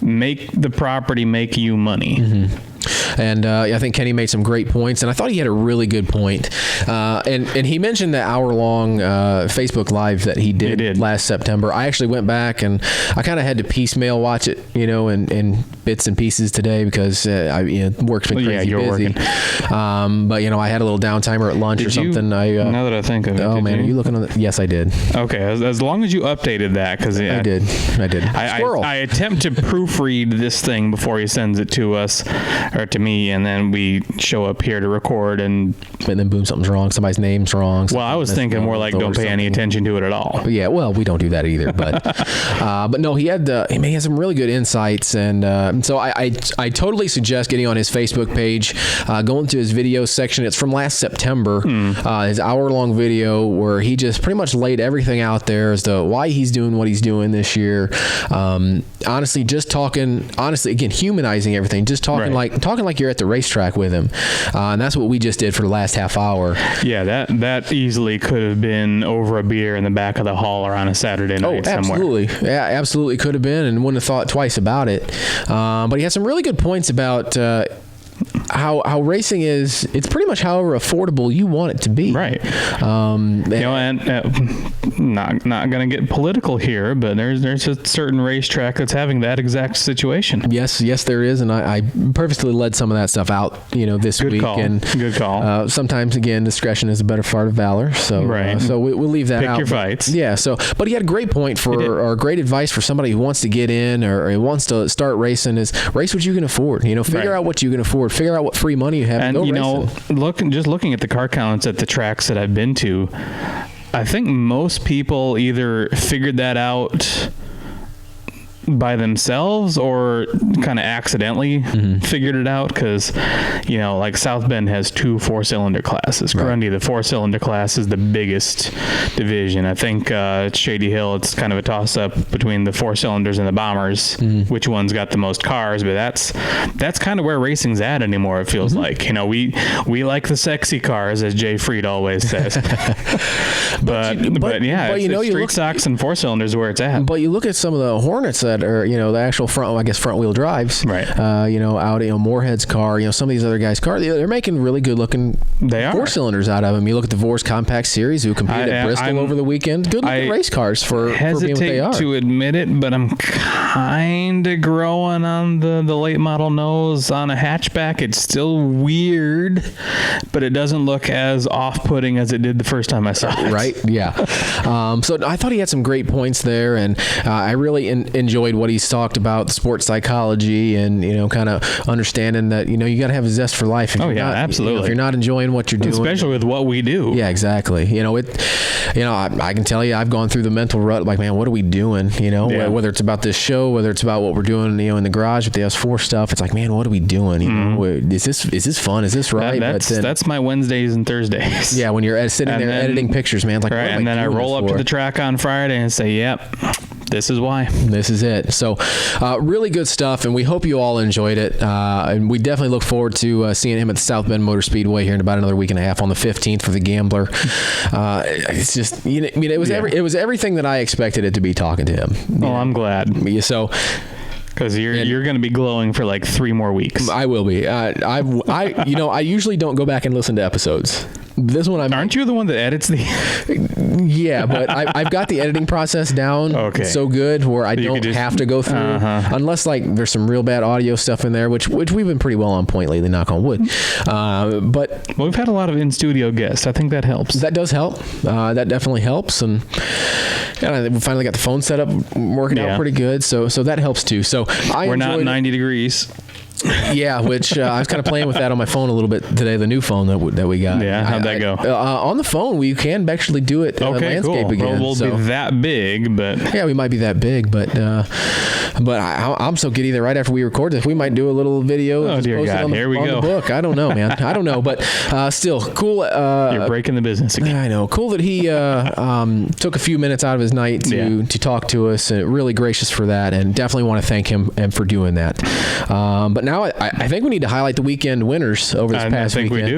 [SPEAKER 2] make the property make you money. Mm-hmm.
[SPEAKER 1] And I think Kenny made some great points, and I thought he had a really good point. And he mentioned the hour-long Facebook Live that he did last September. I actually went back, and I kind of had to piecemeal watch it, in bits and pieces today because work's been crazy busy.
[SPEAKER 2] Working.
[SPEAKER 1] But I had a little downtimer at lunch or something.
[SPEAKER 2] Now that I think of it,
[SPEAKER 1] are you looking on the? Yes, I did.
[SPEAKER 2] Okay, as long as you updated that, because
[SPEAKER 1] I did.
[SPEAKER 2] I attempt to proofread this thing before he sends it to us. Or to me, and then we show up here to record, and
[SPEAKER 1] then boom, something's wrong. Somebody's name's wrong.
[SPEAKER 2] Well, I was thinking more like don't pay any attention to it at all.
[SPEAKER 1] Yeah, well, we don't do that either. But but no, he had some really good insights, and so I totally suggest getting on his Facebook page, going to his video section. It's from last September, his hour-long video where he just pretty much laid everything out there as to why he's doing what he's doing this year. Honestly, just talking. Honestly, again, humanizing everything. Just talking like you're at the racetrack with him, and that's what we just did for the last half hour.
[SPEAKER 2] Yeah, that easily could have been over a beer in the back of the hall or on a Saturday night somewhere.
[SPEAKER 1] Absolutely. Yeah, absolutely could have been, and wouldn't have thought twice about it. But he had some really good points about how racing is. It's pretty much however affordable you want it to be.
[SPEAKER 2] Right. Not going to get political here, but there's a certain racetrack that's having that exact situation.
[SPEAKER 1] Yes, there is, and I purposely led some of that stuff out, this week.
[SPEAKER 2] Good call.
[SPEAKER 1] Sometimes, again, discretion is a better part of valor. So, so we'll leave that out.
[SPEAKER 2] Pick your fights.
[SPEAKER 1] Yeah. So, but he had a great point or great advice for somebody who wants to get in or wants to start racing. Is race what you can afford. Figure out what you can afford. Figure out what free money you have.
[SPEAKER 2] And looking at the car counts at the tracks that I've been to, I think most people either figured that out by themselves or kind of accidentally figured it out, because like South Bend has 2 4-cylinder classes. Grundy, the 4-cylinder class, is the biggest division. I think Shady Hill, it's kind of a toss-up between the 4-cylinders and the bombers, which one's got the most cars, but that's kind of where racing's at anymore, it feels like. We like the sexy cars, as Jay Freed always says. but it's street stocks and 4-cylinders where it's at.
[SPEAKER 1] But you look at some of the Hornets that are, the actual front wheel drives, right? Audi, Moorhead's car, some of these other guys' cars, they're making really good looking 4-cylinders out of them. You look at the Vors Compact Series, who competed at Bristol over the weekend. Good looking race cars for being what they are.
[SPEAKER 2] I hesitate to admit it, but I'm kind of growing on the late model nose on a hatchback. It's still weird, but it doesn't look as off-putting as it did the first time I saw it.
[SPEAKER 1] Right? Yeah. So I thought he had some great points there, and I really enjoyed what he's talked about, sports psychology, and kind of understanding that you got to have a zest for life.
[SPEAKER 2] Absolutely.
[SPEAKER 1] If you're not enjoying what you're doing,
[SPEAKER 2] especially with what we do.
[SPEAKER 1] Yeah, exactly. I can tell you, I've gone through the mental rut. Like, man, what are we doing? Whether it's about this show, whether it's about what we're doing, in the garage with the S4 stuff. It's like, man, what are we doing? Is this fun? Is this right?
[SPEAKER 2] That's my Wednesdays and Thursdays.
[SPEAKER 1] Yeah, when you're sitting there editing pictures, man. It's like,
[SPEAKER 2] right, and then I roll up to the track on Friday and say, yep, this is why.
[SPEAKER 1] This is it. So really good stuff, and we hope you all enjoyed it. And we definitely look forward to seeing him at the South Bend Motor Speedway here in about another week and a half on the 15th for the Gambler. It's just, it was everything that I expected it to be talking to him.
[SPEAKER 2] I'm glad.
[SPEAKER 1] So,
[SPEAKER 2] because you're going to be glowing for like 3 more weeks.
[SPEAKER 1] I will be. I usually don't go back and listen to episodes. This one,
[SPEAKER 2] Aren't you the one that edits the?
[SPEAKER 1] Yeah, but I've got the editing process down so good where I don't have to go through, unless like there's some real bad audio stuff in there, which we've been pretty well on point lately, knock on wood. But
[SPEAKER 2] we've had a lot of in-studio guests. I think that helps.
[SPEAKER 1] That does help. That definitely helps, and we finally got the phone set up working out pretty good, so that helps too. So
[SPEAKER 2] we're not 90 degrees.
[SPEAKER 1] Yeah, which I was kind of playing with that on my phone a little bit today, the new phone that we got.
[SPEAKER 2] Yeah, how'd that go?
[SPEAKER 1] On the phone, we can actually do it landscape again.
[SPEAKER 2] We'll be that big, but...
[SPEAKER 1] Yeah, we might be that big, but I'm so giddy that right after we record this, we might do a little video.
[SPEAKER 2] Oh, dear God, here we go.
[SPEAKER 1] The book. I don't know, man. I don't know, but still, cool.
[SPEAKER 2] You're breaking the business again.
[SPEAKER 1] I know. Cool that he took a few minutes out of his night to talk to us, and really gracious for that, and definitely want to thank him and for doing that. But now I think we need to highlight the weekend winners over this past weekend.
[SPEAKER 2] I think we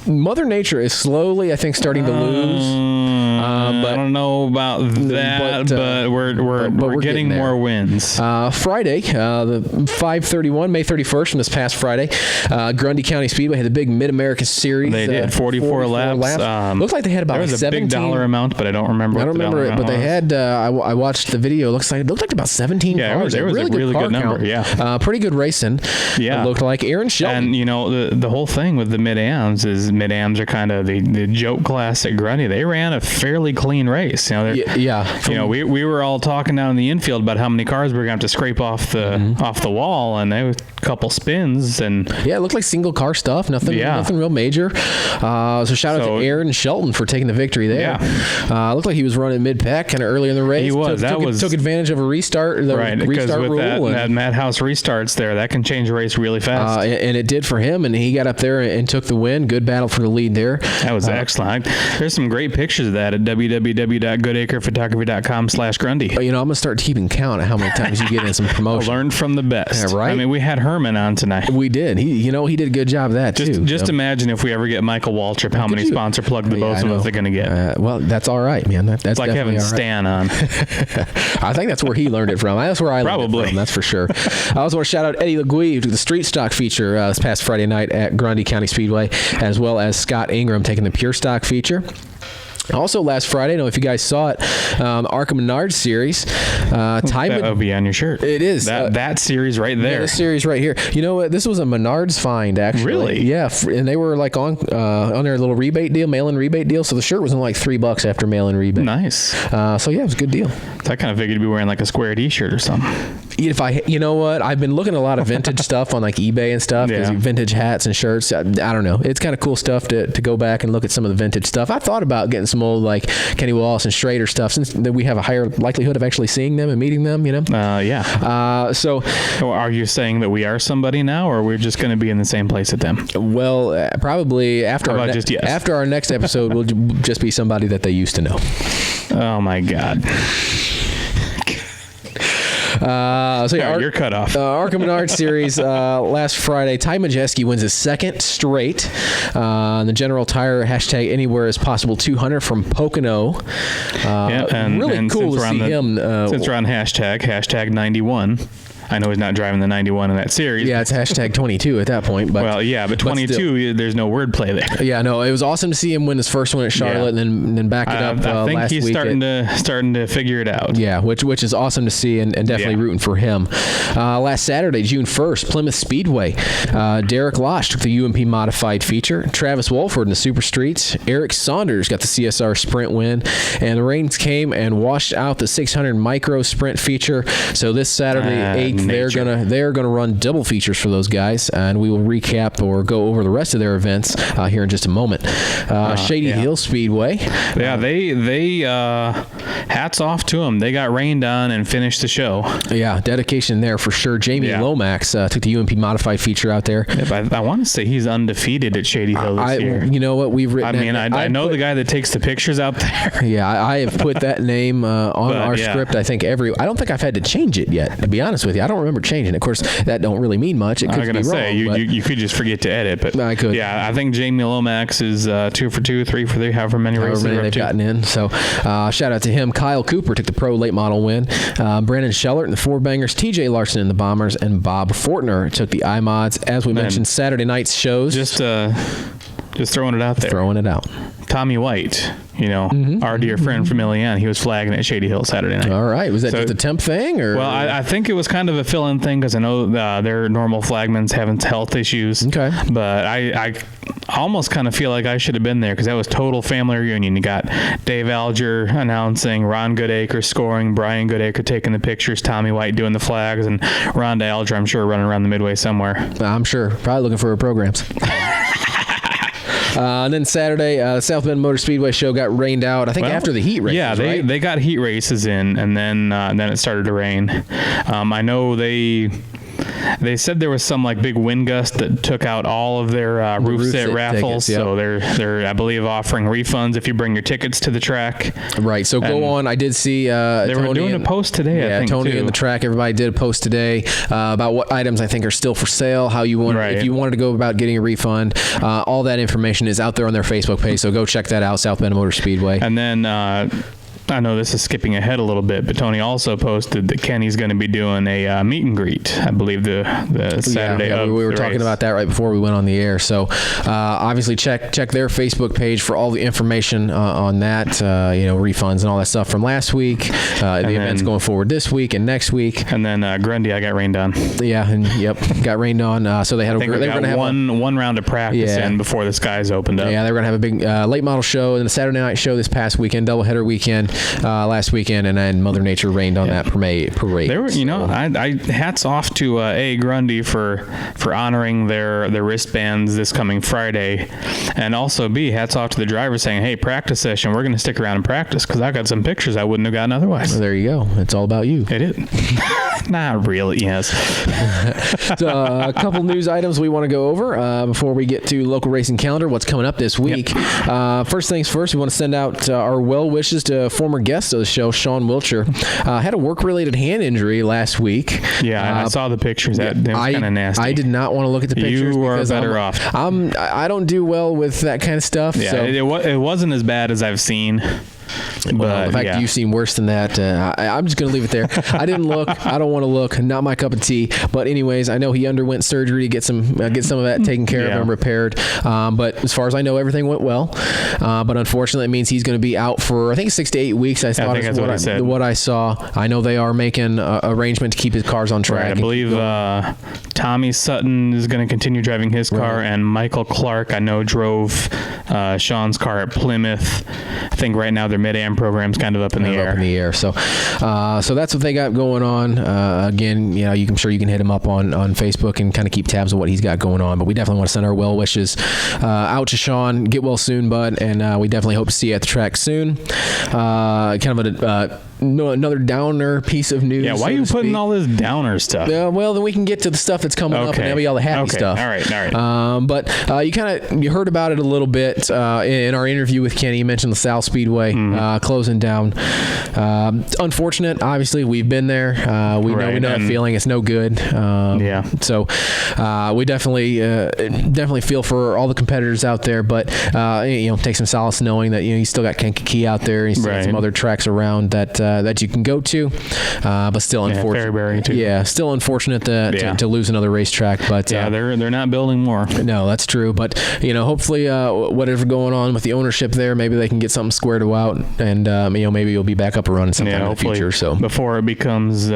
[SPEAKER 2] do.
[SPEAKER 1] Mother Nature is slowly, I think, starting to lose.
[SPEAKER 2] But I don't know about that, but we're getting more wins.
[SPEAKER 1] Friday, the 5/31, May 31st, from this past Friday, Grundy County Speedway had the big Mid-American Series.
[SPEAKER 2] They did 44 laps.
[SPEAKER 1] Looks like they had about 17.
[SPEAKER 2] There was a big dollar amount, but I don't remember.
[SPEAKER 1] I don't remember it, but they had. I watched the video. It looked like about 17 cars.
[SPEAKER 2] There was a really good number.
[SPEAKER 1] Count.
[SPEAKER 2] Yeah,
[SPEAKER 1] pretty good racing.
[SPEAKER 2] Yeah,
[SPEAKER 1] it looked like Aaron Shelton.
[SPEAKER 2] And the whole thing with the Mid-Ams is Mid-Ams are kind of the joke class at Grundy. They ran a fairly clean race. We were all talking down in the infield about how many cars we were going to have to scrape off the wall, and there was a couple spins, and
[SPEAKER 1] it looked like single car stuff. Nothing real major. So shout out to Aaron Shelton for taking the victory there. Looked like he was running mid-pack kind of early in the race.
[SPEAKER 2] He was.
[SPEAKER 1] Took advantage of a restart.
[SPEAKER 2] Because with
[SPEAKER 1] rule
[SPEAKER 2] that madhouse restarts there, that can change the race really fast.
[SPEAKER 1] And it did for him, and he got up there and took the win. Good battle for the lead there.
[SPEAKER 2] That was excellent. There's some great pictures of that at www.goodacrephotography.com/Grundy.
[SPEAKER 1] I'm going to start keeping count of how many times you get in some promotion.
[SPEAKER 2] Learn from the best.
[SPEAKER 1] Yeah, right?
[SPEAKER 2] I mean, we had Herman on tonight.
[SPEAKER 1] We did. He did a good job of that, too.
[SPEAKER 2] Just imagine if we ever get Michael Waltrip, how many sponsor plugs the both of us are going to get.
[SPEAKER 1] Well, that's all right, man. That's
[SPEAKER 2] like having Stan on.
[SPEAKER 1] I think that's where he learned it from. That's where I learned it from. That's for sure. I also want to shout out Eddie LeGuy, who took the street stock feature this past Friday night at Grundy County Speedway, as well as Scott Ingram taking the pure stock feature. Also, last Friday, I don't know if you guys saw it, Arkham Menard Series.
[SPEAKER 2] That would be on your shirt.
[SPEAKER 1] It is.
[SPEAKER 2] That series right there.
[SPEAKER 1] Yeah, this series right here. You know what? This was a Menards find, actually.
[SPEAKER 2] Really?
[SPEAKER 1] Yeah, and they were like on their little rebate deal, mail-in rebate deal. So the shirt was only like $3 after mail-in rebate.
[SPEAKER 2] Nice.
[SPEAKER 1] So yeah, it was a good deal.
[SPEAKER 2] I kind of figured you'd be wearing like a square T-shirt or something.
[SPEAKER 1] You know what? I've been looking at a lot of vintage stuff on like eBay and stuff. Yeah. Vintage hats and shirts. I don't know. It's kind of cool stuff to go back and look at some of the vintage stuff. I thought about getting some old like Kenny Wallace and Schrader stuff, since we have a higher likelihood of actually seeing them and meeting them.
[SPEAKER 2] Yeah.
[SPEAKER 1] So,
[SPEAKER 2] are you saying that we are somebody now, or we're just going to be in the same place at them?
[SPEAKER 1] Well, probably after our next episode, we'll just be somebody that they used to know.
[SPEAKER 2] Oh my God. You're cut off.
[SPEAKER 1] Arkham Menard Series last Friday. Ty Majeski wins his second straight. The General Tire # anywhere is possible 200 from Pocono. And cool to see him.
[SPEAKER 2] Since we're on hashtag 91. I know he's not driving the 91 in that series.
[SPEAKER 1] Yeah, it's #22 at that point. But
[SPEAKER 2] but 22, there's no wordplay there.
[SPEAKER 1] Yeah, no, it was awesome to see him win his first one at Charlotte, and then back it up last week.
[SPEAKER 2] I think he's starting to figure it out.
[SPEAKER 1] Yeah, which is awesome to see, and definitely rooting for him. Last Saturday, June 1st, Plymouth Speedway. Derek Losh took the UMP modified feature. Travis Wolford in the Super Streets. Eric Saunders got the CSR sprint win, and the rains came and washed out the 600 micro sprint feature. So this Saturday, 8th, they're gonna run double features for those guys, and we will recap or go over the rest of their events here in just a moment. Shady Hill Speedway.
[SPEAKER 2] Yeah, they hats off to them. They got rained on and finished the show.
[SPEAKER 1] Yeah, dedication there for sure. Jamie Lomax took the UMP modified feature out there.
[SPEAKER 2] Yeah, but I want to say he's undefeated at Shady Hill this year.
[SPEAKER 1] You know what? We've written.
[SPEAKER 2] I know the guy that takes the pictures out there.
[SPEAKER 1] Yeah, I have put that name on our script. I don't think I've had to change it yet, to be honest with you. I don't remember changing it. Of course, that don't really mean much. It could be wrong.
[SPEAKER 2] You could just forget to edit, but
[SPEAKER 1] I could.
[SPEAKER 2] Yeah, I think Jamie Lomax is 2 for 2, 3 for 3, however many races
[SPEAKER 1] they've gotten in. So shout out to him. Kyle Cooper took the pro late model win. Brandon Schellert in the Four Bangers, TJ Larson in the Bombers, and Bob Fortner took the iMods. As we mentioned, Saturday night's shows.
[SPEAKER 2] Just Just throwing it out there.
[SPEAKER 1] Throwing it out.
[SPEAKER 2] Tommy White, our dear friend from Illiana, he was flagging at Shady Hill Saturday night.
[SPEAKER 1] All right. Was that just a temp thing? Or?
[SPEAKER 2] Well, I think it was kind of a fill-in thing because I know their normal flagman's having health issues.
[SPEAKER 1] Okay.
[SPEAKER 2] But I almost kind of feel like I should have been there because that was total family reunion. You got Dave Alger announcing, Ron Goodacre scoring, Brian Goodacre taking the pictures, Tommy White doing the flags, and Rhonda Alger, I'm sure, running around the Midway somewhere.
[SPEAKER 1] I'm sure. Probably looking for her programs. And then Saturday, the South Bend Motor Speedway show got rained out. I think after the heat races.
[SPEAKER 2] Yeah, they got heat races in, and then it started to rain. I know they said there was some big wind gust that took out all of their roof set raffles. Tickets, yep. So they're I believe offering refunds if you bring your tickets to the track. Right. So go on. I did see they were doing a post today.
[SPEAKER 1] Yeah,
[SPEAKER 2] I think
[SPEAKER 1] Tony and the track. Everybody did a post today about what items I think are still for sale. How you want if you wanted to go about getting a refund. All that information is out there on their Facebook page. So go check that out. South Bend Motor Speedway.
[SPEAKER 2] And then. I know this is skipping ahead a little bit, but Tony also posted that Kenny's going to be doing a meet and greet, I believe, the Saturday of
[SPEAKER 1] we were talking
[SPEAKER 2] race.
[SPEAKER 1] about that right before we went on the air. So obviously check their Facebook page for all the information on that, refunds and all that stuff from last week. The event's going forward this week and next week.
[SPEAKER 2] And then Grundy, I got rained on.
[SPEAKER 1] Yeah, got rained on. So they had
[SPEAKER 2] they were going to have one round of practice in before the skies opened up.
[SPEAKER 1] Yeah, they were going to have a big late model show and a Saturday night show this past weekend, doubleheader weekend. Last weekend, and then Mother Nature rained on that parade.
[SPEAKER 2] There were, I hats off to Grundy for honoring their wristbands this coming Friday, and also B, hats off to the driver saying, "Hey, practice session, we're going to stick around and practice because I got some pictures I wouldn't have gotten otherwise."
[SPEAKER 1] Well, there you go. It's all about you.
[SPEAKER 2] It is. Not really. Yes.
[SPEAKER 1] So, a couple news items we want to go over before we get to local racing calendar. What's coming up this week? Yep. First things first, we want to send out our well wishes to former guest of the show, Sean Wilcher. Had a work-related hand injury last week.
[SPEAKER 2] Yeah, I saw the pictures. That was kind of nasty.
[SPEAKER 1] I did not want to look at the pictures.
[SPEAKER 2] You are better off.
[SPEAKER 1] I don't do well with that kind of stuff.
[SPEAKER 2] Yeah,
[SPEAKER 1] so.
[SPEAKER 2] It wasn't as bad as I've seen.
[SPEAKER 1] Well, the fact that you've seen worse than that, I'm just going to leave it there. I didn't look. I don't want to look. Not my cup of tea. But anyways, I know he underwent surgery to get some of that taken care of and repaired. But as far as I know, everything went well. But unfortunately, it means he's going to be out for, I think, 6 to 8 weeks. I think that's what I saw. I know they are making arrangement to keep his cars on track.
[SPEAKER 2] Right, I believe Tommy Sutton is going to continue driving his car, and Michael Clark, I know, drove Sean's car at Plymouth. I think right now their mid-am program's kind of up in the air. So that's what they got going on. Again, I'm sure you can hit him up on Facebook and kind of keep tabs on what he's got going on. But we definitely want to send our well wishes out to Sean. Get well soon, bud, and we definitely hope to see you at the track soon. Kind of another downer piece of news. Yeah, why are you putting all this downer stuff?
[SPEAKER 1] Well, then we can get to the stuff that's coming up, and that'll be all the happy stuff. All right. But you heard about it a little bit in our interview with Kenny. You mentioned the South Speedway closing down. Unfortunate. Obviously, we've been there. We know that feeling. It's no good. So we definitely feel for all the competitors out there, but take some solace knowing that you still got Kankakee out there. You still got some other tracks around that you can go to, but still unfortunate.
[SPEAKER 2] Fairbury too.
[SPEAKER 1] Yeah, still unfortunate to lose another racetrack. But
[SPEAKER 2] they're not building more.
[SPEAKER 1] No, that's true. But hopefully, whatever going on with the ownership there, maybe they can get something squared out, and maybe you'll be back up and running sometime in the future. So
[SPEAKER 2] before it becomes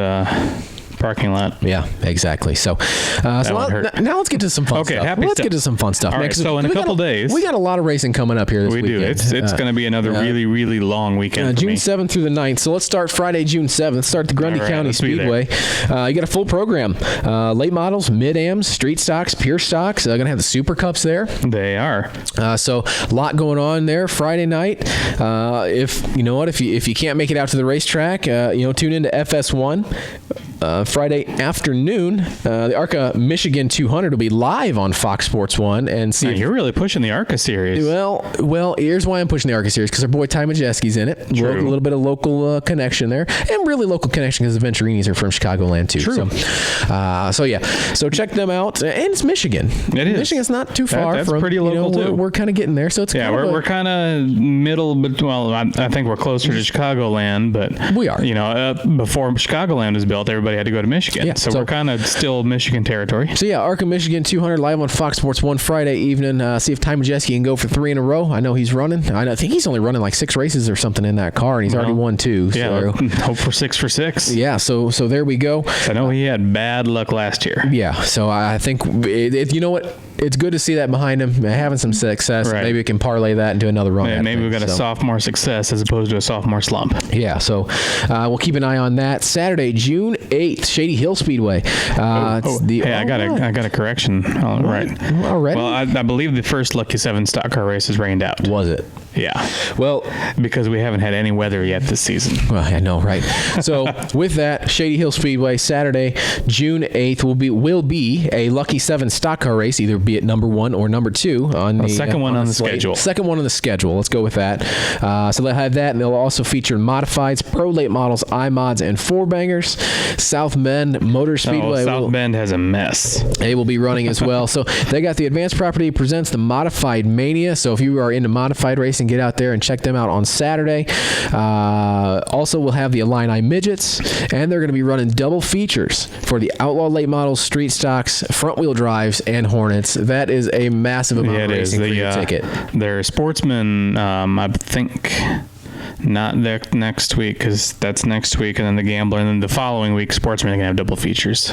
[SPEAKER 2] parking lot.
[SPEAKER 1] Yeah, exactly. So now let's get to some fun stuff. Let's get to some fun stuff.
[SPEAKER 2] All right, so in a couple days.
[SPEAKER 1] We got a lot of racing coming up here this weekend.
[SPEAKER 2] We do. It's going to be another really, really long weekend for
[SPEAKER 1] June 7th through the 9th. So let's start Friday, June 7th. Let's start at the Grundy County Speedway. You got a full program. Late models, mid-ams, street stocks, pure stocks. They're going to have the Super Cups there.
[SPEAKER 2] They are.
[SPEAKER 1] So a lot going on there Friday night. If you can't make it out to the racetrack, tune into FS1. Friday afternoon, the ARCA Michigan 200 will be live on Fox Sports 1. And see,
[SPEAKER 2] you're really pushing the ARCA series.
[SPEAKER 1] Well, here's why I'm pushing the ARCA series, because our boy Ty Majeski's in it.
[SPEAKER 2] True.
[SPEAKER 1] A little bit of local connection there, and really local connection because the Venturinis are from Chicagoland too.
[SPEAKER 2] True.
[SPEAKER 1] So check them out. And it's Michigan.
[SPEAKER 2] It is.
[SPEAKER 1] Michigan's not too far
[SPEAKER 2] that's
[SPEAKER 1] from.
[SPEAKER 2] Pretty local too.
[SPEAKER 1] We're kind of getting there. So it's
[SPEAKER 2] we're kind of middle, but I think we're closer to Chicagoland, but
[SPEAKER 1] we are.
[SPEAKER 2] Before Chicagoland was built, everybody everybody had to go to Michigan.
[SPEAKER 1] Yeah,
[SPEAKER 2] so we're kind of still Michigan territory.
[SPEAKER 1] So yeah, Arkham, Michigan 200 live on Fox Sports 1 Friday evening. See if Ty Majeski can go for 3 in a row. I know he's running. I think he's only running like 6 races or something in that car, and he's already won 2.
[SPEAKER 2] Yeah,
[SPEAKER 1] so.
[SPEAKER 2] hope for 6 for 6.
[SPEAKER 1] Yeah, so there we go.
[SPEAKER 2] I know he had bad luck last year.
[SPEAKER 1] Yeah, so I think, you know what? It's good to see that behind him, having some success.
[SPEAKER 2] Right.
[SPEAKER 1] Maybe we can parlay that into another run.
[SPEAKER 2] Maybe we've got a sophomore success as opposed to a sophomore slump.
[SPEAKER 1] Yeah, so we'll keep an eye on that. Saturday, June 8th, Shady Hill Speedway. I got a correction.
[SPEAKER 2] Right.
[SPEAKER 1] Already?
[SPEAKER 2] Well, I believe the first Lucky 7 stock car race is rained out.
[SPEAKER 1] Was it?
[SPEAKER 2] Yeah.
[SPEAKER 1] Well,
[SPEAKER 2] because we haven't had any weather yet this season.
[SPEAKER 1] Well, I know, right? So with that, Shady Hill Speedway, Saturday, June 8th will be a Lucky 7 stock car race, either be it number 1 or number 2 on the
[SPEAKER 2] second one on the schedule.
[SPEAKER 1] Second one on the schedule. Let's go with that. So they'll have that, and they'll also feature modifieds, pro late models, iMods, and 4-bangers. South Bend Motor Speedway.
[SPEAKER 2] South Bend has a mess.
[SPEAKER 1] They will be running as well. So they got the Advanced Property presents the Modified Mania. So if you are into modified racing, get out there and check them out on Saturday. Also, we'll have the Illini Midgets, and they're going to be running double features for the Outlaw Late Models, Street Stocks, Front Wheel Drives, and Hornets. That is a massive amount of racing for your ticket.
[SPEAKER 2] They're sportsmen, I think. Not next week, because that's next week, and then the Gamblin, and then the following week, Sportsman are going to have double features.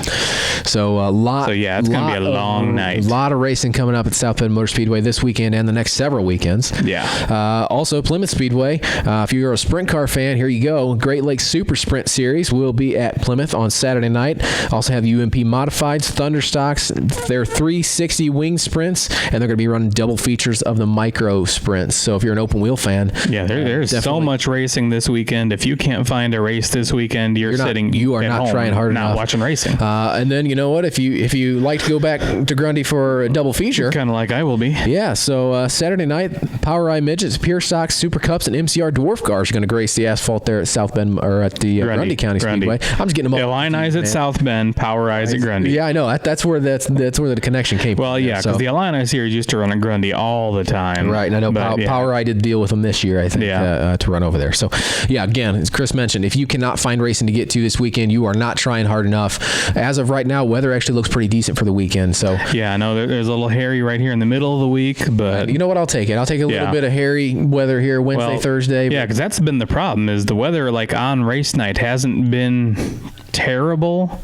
[SPEAKER 1] So
[SPEAKER 2] it's going to be a long night.
[SPEAKER 1] A lot of racing coming up at South Bend Motor Speedway this weekend and the next several weekends.
[SPEAKER 2] Yeah.
[SPEAKER 1] Also, Plymouth Speedway. If you're a sprint car fan, here you go. Great Lakes Super Sprint Series will be at Plymouth on Saturday night. Also have UMP Modifieds, Thunder Stocks. They're 360 wing sprints, and they're going to be running double features of the micro sprints. So if you're an open wheel fan,
[SPEAKER 2] there's so much racing this weekend. If you can't find a race this weekend, you are not
[SPEAKER 1] trying hard
[SPEAKER 2] enough, not watching racing.
[SPEAKER 1] And then you know what? If you like to go back to Grundy for a double feature,
[SPEAKER 2] kind of like I will be.
[SPEAKER 1] Yeah. So Saturday night, Power Eye Midgets, Pure Stocks, Super Cups, and MCR Dwarf Cars are going to grace the asphalt there at South Bend or at the Grundy County Speedway. I'm just getting them all.
[SPEAKER 2] Illini's at South Bend, Power Eyes at Grundy.
[SPEAKER 1] Yeah, I know. That's where the connection came.
[SPEAKER 2] Well, yeah, because the Illini's here used to run at Grundy all the time.
[SPEAKER 1] Right. And I know Power Eye did deal with them this year, I think, to run over there. So, yeah, again, as Chris mentioned, if you cannot find racing to get to this weekend, you are not trying hard enough. As of right now, weather actually looks pretty decent for the weekend. So
[SPEAKER 2] yeah, I know there's a little hairy right here in the middle of the week, but
[SPEAKER 1] you know what? I'll take it. I'll take a little bit of hairy weather here Wednesday, Thursday.
[SPEAKER 2] Yeah, because that's been the problem is the weather like on race night hasn't been terrible,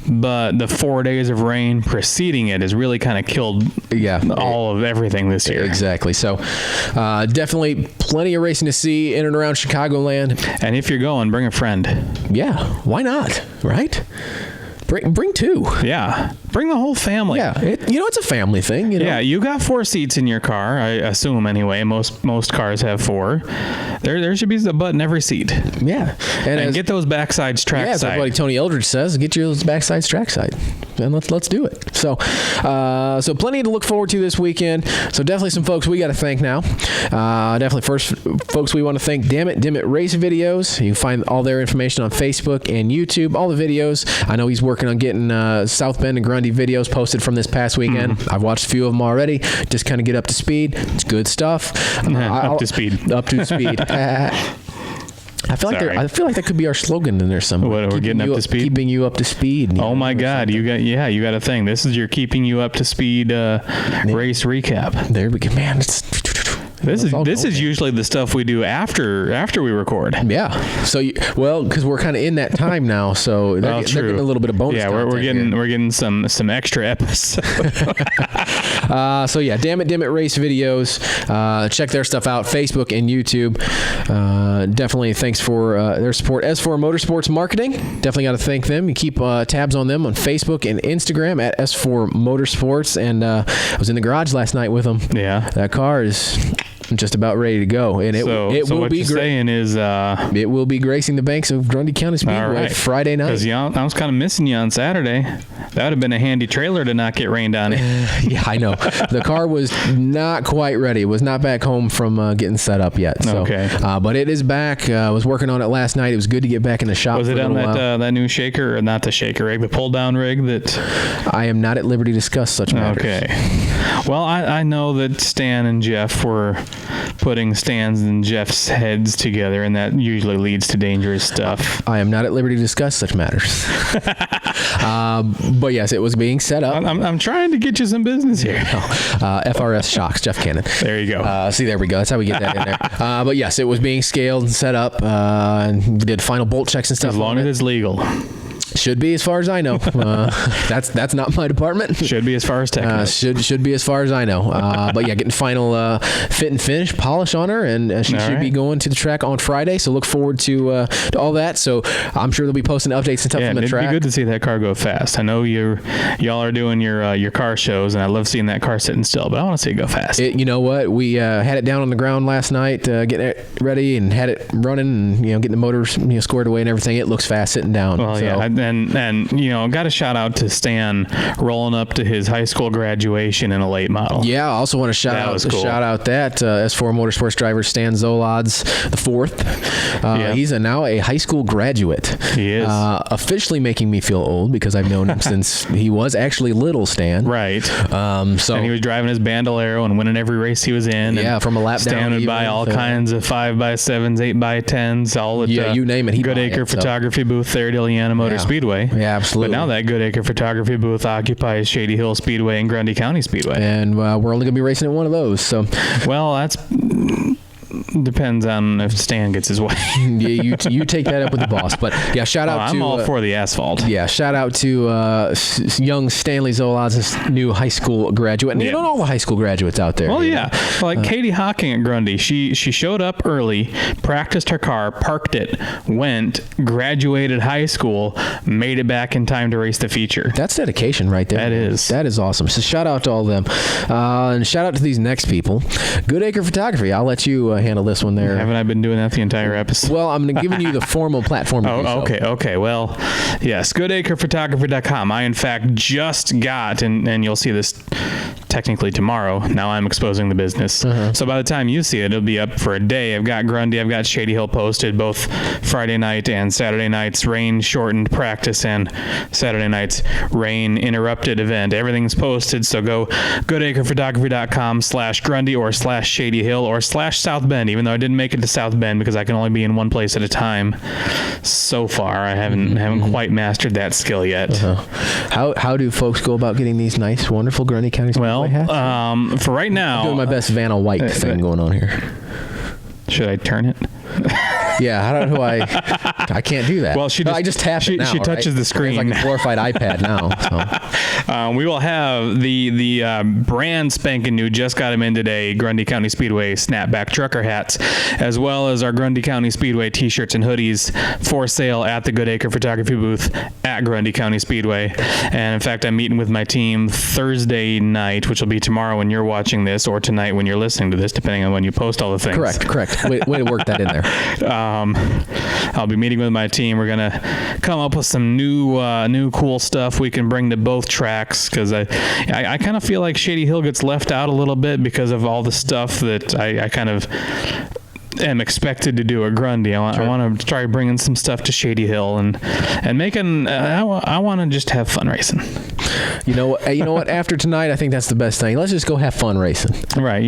[SPEAKER 2] but the 4 days of rain preceding it has really kind of killed all of everything this year.
[SPEAKER 1] Exactly. So definitely plenty of racing to see in and around Chicagoland.
[SPEAKER 2] And if you're going, bring a friend.
[SPEAKER 1] Yeah, why not? Right? Bring 2.
[SPEAKER 2] Yeah. Bring the whole family.
[SPEAKER 1] Yeah. It's a family thing.
[SPEAKER 2] Yeah, you got 4 seats in your car, I assume anyway. Most cars have 4. There should be a butt in every seat.
[SPEAKER 1] Yeah.
[SPEAKER 2] And get those backsides trackside.
[SPEAKER 1] Yeah, as my buddy Tony Eldridge says, get your backsides trackside. And let's do it. So plenty to look forward to this weekend. So definitely some folks we got to thank now. Definitely first folks we want to thank Damn It Race Videos. You can find all their information on Facebook and YouTube, all the videos. I know he's working on getting South Bend and Grundy videos posted from this past weekend. I've watched a few of them already. Just kind of get up to speed. It's good stuff.
[SPEAKER 2] Up to speed.
[SPEAKER 1] I feel like that could be our slogan in there somewhere.
[SPEAKER 2] We're getting up to speed.
[SPEAKER 1] Keeping you up to speed.
[SPEAKER 2] Oh my God, you got a thing. This is your keeping you up to speed race recap.
[SPEAKER 1] There we go, man.
[SPEAKER 2] This is usually the stuff we do after we record.
[SPEAKER 1] Yeah. So because we're kind of in that time now, so they're getting a little bit of bonus.
[SPEAKER 2] Yeah, we're getting some extra episodes.
[SPEAKER 1] So yeah, Damn It Race Videos. Check their stuff out, Facebook and YouTube. Definitely thanks for their support. S4 Motorsports Marketing, definitely got to thank them. You keep tabs on them on Facebook and Instagram at S4 Motorsports. And I was in the garage last night with them.
[SPEAKER 2] Yeah,
[SPEAKER 1] that car is just about ready to go, and it will be it will be gracing the banks of Grundy County Speedway Friday night.
[SPEAKER 2] Because I was kind of missing you on Saturday. That would have been a handy trailer to not get rained on it.
[SPEAKER 1] Yeah, I know. The car was not quite ready. It was not back home from getting set up yet. So,
[SPEAKER 2] okay.
[SPEAKER 1] But it is back. I was working on it last night. It was good to get back in the shop.
[SPEAKER 2] Was it on that new shaker, or not the shaker rig, the pull down rig that?
[SPEAKER 1] I am not at liberty to discuss such matters.
[SPEAKER 2] Okay. Well, I know that Stan and Jeff were putting Stan's and Jeff's heads together, and that usually leads to dangerous stuff.
[SPEAKER 1] I am not at liberty to discuss such matters. But yes, it was being set up.
[SPEAKER 2] I'm trying to get you some business here.
[SPEAKER 1] FRS Shocks, Jeff Cannon.
[SPEAKER 2] There you go.
[SPEAKER 1] See, there we go. That's how we get that in there. But yes, it was being scaled and set up, and we did final bolt checks and stuff.
[SPEAKER 2] As long as it's legal.
[SPEAKER 1] Should be, as far as I know. That's not my department.
[SPEAKER 2] Should be as far as technical.
[SPEAKER 1] Should be as far as I know. But yeah, getting final fit and finish polish on her, and she should be going to the track on Friday. So look forward to all that. So I'm sure they'll be posting updates and stuff from the track.
[SPEAKER 2] It'd be good to see that car go fast. I know y'all are doing your car shows, and I love seeing that car sitting still. But I want to see it go fast.
[SPEAKER 1] You know what? We had it down on the ground last night, getting it ready, and had it running, and getting the motors squared away and everything. It looks fast sitting down.
[SPEAKER 2] Well,
[SPEAKER 1] so.
[SPEAKER 2] yeah. And got a shout out to Stan rolling up to his high school graduation in a late model.
[SPEAKER 1] Yeah, I also want to shout out that S4 Motorsports driver Stan Zolodz the fourth. He's now a high school graduate.
[SPEAKER 2] He is
[SPEAKER 1] officially making me feel old because I've known him since he was actually little Stan.
[SPEAKER 2] Right.
[SPEAKER 1] And
[SPEAKER 2] he was driving his Bandolero and winning every race he was in.
[SPEAKER 1] Yeah, from a lap down.
[SPEAKER 2] Stan would buy all kinds of 5x7s, 8x10s, all at
[SPEAKER 1] you name it.
[SPEAKER 2] Goodacre Photography booth there at Illiana Motor Speedway.
[SPEAKER 1] Yeah, absolutely.
[SPEAKER 2] But now that Goodacre Photography booth occupies Shady Hill Speedway and Grundy County Speedway.
[SPEAKER 1] And we're only going to be racing at one of those. So,
[SPEAKER 2] well, that's depends on if Stan gets his way.
[SPEAKER 1] You take that up with the boss. But yeah, shout out to...
[SPEAKER 2] I'm all for the asphalt.
[SPEAKER 1] Yeah, shout out to young Stanley Zolodz's new high school graduate. And all the high school graduates out there.
[SPEAKER 2] Well, yeah. Like Katie Hocking at Grundy, she showed up early, practiced her car, parked it, went, graduated high school, made it back in time to race the feature.
[SPEAKER 1] That's dedication right there.
[SPEAKER 2] That is.
[SPEAKER 1] That is awesome. So shout out to all of them. And shout out to these next people. Goodacre Photography. I'll let you handle this one there.
[SPEAKER 2] Haven't I been doing that the entire episode?
[SPEAKER 1] Well, I'm giving you the formal platform.
[SPEAKER 2] Okay. Well, yes, GoodacrePhotography.com. I, in fact, just got, and you'll see this technically tomorrow. Now I'm exposing the business. So by the time you see it, it'll be up for a day. I've got Grundy, I've got Shady Hill posted both Friday night and Saturday night's rain shortened practice and Saturday night's rain interrupted event. Everything's posted, so go GoodacrePhotography.com/Grundy or /Shady Hill or /South Bend, even though I didn't make it to South Bend because I can only be in one place at a time. So far, I haven't quite mastered that skill yet.
[SPEAKER 1] How do folks go about getting these nice, wonderful Grundy County Speedway hats?
[SPEAKER 2] For right now,
[SPEAKER 1] I'm doing my best Vanna White thing going on here.
[SPEAKER 2] Should I turn it?
[SPEAKER 1] Yeah, how do I can't do that.
[SPEAKER 2] Well, I
[SPEAKER 1] just tap it now.
[SPEAKER 2] She touches the screen.
[SPEAKER 1] It's like a glorified iPad now. So.
[SPEAKER 2] We will have the brand spanking new, just got them in today, Grundy County Speedway snapback trucker hats, as well as our Grundy County Speedway t-shirts and hoodies for sale at the Goodacre Photography booth at Grundy County Speedway. And in fact, I'm meeting with my team Thursday night, which will be tomorrow when you're watching this, or tonight when you're listening to this, depending on when you post all the things.
[SPEAKER 1] Correct. Way to work that in there.
[SPEAKER 2] I'll be meeting with my team. We're gonna come up with some new cool stuff we can bring to both tracks, because I kind of feel like Shady Hill gets left out a little bit because of all the stuff that I kind of am expected to do at Grundy. I want to try bringing some stuff to Shady Hill and making. I want to just have fun racing.
[SPEAKER 1] You know what? After tonight, I think that's the best thing. Let's just go have fun racing.
[SPEAKER 2] Right.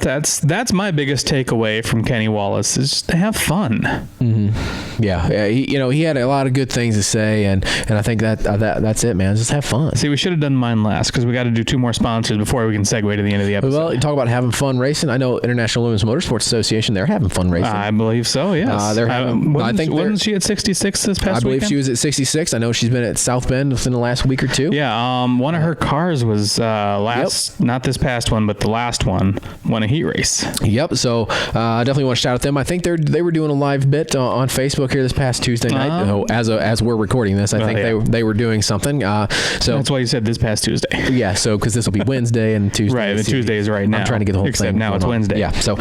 [SPEAKER 2] That's my biggest takeaway from Kenny Wallace is just to have fun.
[SPEAKER 1] Mm-hmm. Yeah. He had a lot of good things to say, and I think that's it, man. Just have fun.
[SPEAKER 2] See, we should have done mine last because we got to do 2 more sponsors before we can segue to the end of the episode.
[SPEAKER 1] Well, you talk about having fun racing. I know International Women's Motorsports Association, they're having fun racing.
[SPEAKER 2] I believe so. Yes. Wasn't she at 66 this past weekend?
[SPEAKER 1] I believe she was at 66. I know she's been at South Bend within the last week or two.
[SPEAKER 2] Yeah. One of her cars was not this past one, but the last one won a heat race.
[SPEAKER 1] Yep. So I definitely want to shout out them. I think they were doing a live bit on Facebook here this past Tuesday night. As we're recording this, I think they were doing something. So
[SPEAKER 2] that's why you said this past Tuesday.
[SPEAKER 1] Yeah. So because this will be Wednesday and Tuesday.
[SPEAKER 2] Right. And Tuesday is right now.
[SPEAKER 1] I'm trying to get the whole thing.
[SPEAKER 2] Except now it's Wednesday.
[SPEAKER 1] Yeah. So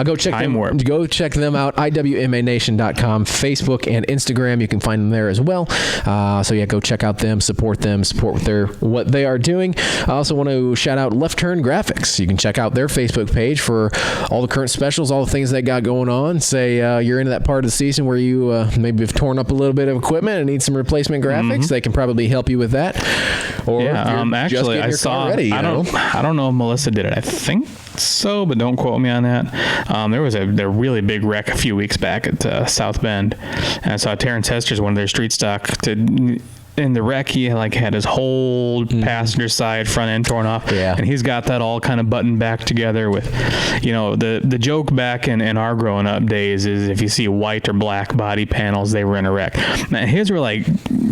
[SPEAKER 1] go check go check them out, iwmanation.com, Facebook and Instagram. You can find them there as well. So yeah, go check out them, support what they are doing. I also want to shout out Left Turn Graphics. You can check out their Facebook page for all the current specials, all the things they got going on. Say you're into that part of the season where you maybe have torn up a little bit of equipment and need some replacement graphics. They can probably help you with that. Or
[SPEAKER 2] actually, I saw. Ready, I don't know if Melissa did it. I think so, but don't quote me on that. There was a really big wreck a few weeks back at South Bend, and I saw Terrence Hester's one of their street stock in the wreck. He had his whole passenger side front end torn off, and he's got that all kind of buttoned back together with, the joke back in our growing up days is if you see white or black body panels, they were in a wreck. Now, his were like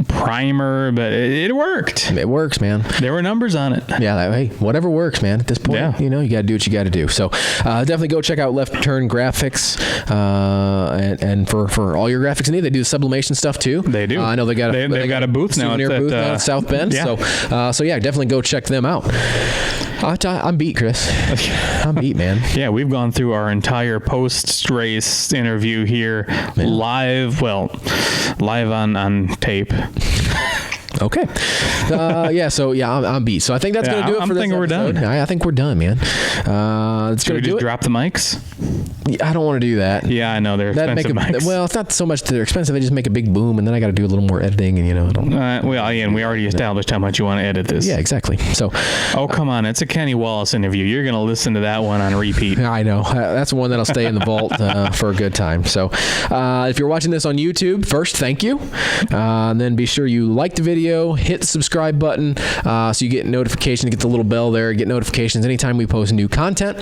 [SPEAKER 2] primer, but it worked.
[SPEAKER 1] It works, man.
[SPEAKER 2] There were numbers on it.
[SPEAKER 1] Yeah, hey, whatever works, man. At this point, you got to do what you got to do. So definitely go check out Left Turn Graphics, and for all your graphics need, they do sublimation stuff too.
[SPEAKER 2] They do.
[SPEAKER 1] I know they've
[SPEAKER 2] got a booth now
[SPEAKER 1] at South Bend. Yeah. So yeah, definitely go check them out. I'm beat, Chris. I'm beat, man.
[SPEAKER 2] Yeah, we've gone through our entire post-race interview here live on tape.
[SPEAKER 1] Okay. I'm beat. So I think that's going to do it for this episode.
[SPEAKER 2] We're done.
[SPEAKER 1] I think we're done, man.
[SPEAKER 2] Should we just drop the mics?
[SPEAKER 1] I don't want to do that.
[SPEAKER 2] Yeah, I know they're expensive mics.
[SPEAKER 1] Well, it's not so much that they're expensive. They just make a big boom, and then I got to do a little more editing, and I don't.
[SPEAKER 2] And we already established how much you want to edit this.
[SPEAKER 1] Yeah, exactly. So.
[SPEAKER 2] Oh, come on! It's a Kenny Wallace interview. You're going to listen to that one on repeat.
[SPEAKER 1] I know. That's one that'll stay in the vault for a good time. So, if you're watching this on YouTube, first, thank you, and then be sure you like the video, hit the subscribe button, so you get notifications, get the little bell there, get notifications anytime we post new content.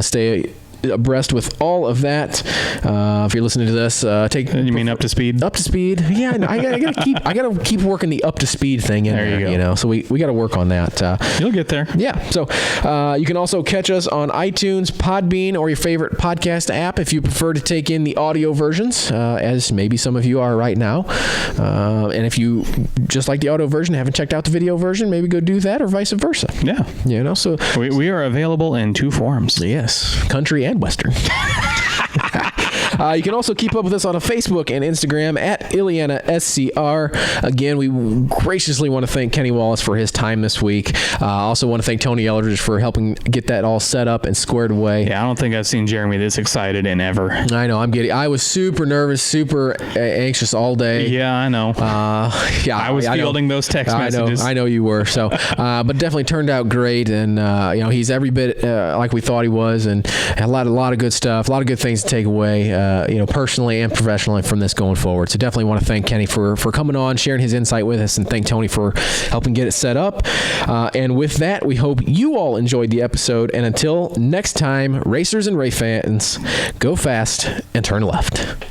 [SPEAKER 1] Stay abreast with all of that. If you're listening to this,
[SPEAKER 2] You mean up to speed?
[SPEAKER 1] Up to speed. Yeah, I gotta keep working the up to speed thing in there. You go. So we got to work on that.
[SPEAKER 2] You'll get there.
[SPEAKER 1] Yeah. So you can also catch us on iTunes, Podbean, or your favorite podcast app if you prefer to take in the audio versions, as maybe some of you are right now. And if you just like the audio version, haven't checked out the video version, maybe go do that, or vice versa.
[SPEAKER 2] Yeah.
[SPEAKER 1] So
[SPEAKER 2] we are available in two forms.
[SPEAKER 1] Yes, country and Western. You can also keep up with us on Facebook and Instagram at Illiana SCR. Again, we graciously want to thank Kenny Wallace for his time this week. I also want to thank Tony Eldridge for helping get that all set up and squared away.
[SPEAKER 2] Yeah, I don't think I've seen Jeremy this excited in ever.
[SPEAKER 1] I know. I was super nervous, super anxious all day.
[SPEAKER 2] Yeah, I know. I was fielding those text messages.
[SPEAKER 1] I know you were. So, but definitely turned out great, and he's every bit like we thought he was, and had a lot of good stuff, a lot of good things to take away. Personally and professionally from this going forward. So definitely want to thank Kenny for coming on, sharing his insight with us, and thank Tony for helping get it set up. And with that, we hope you all enjoyed the episode. And until next time, racers and race fans, go fast and turn left.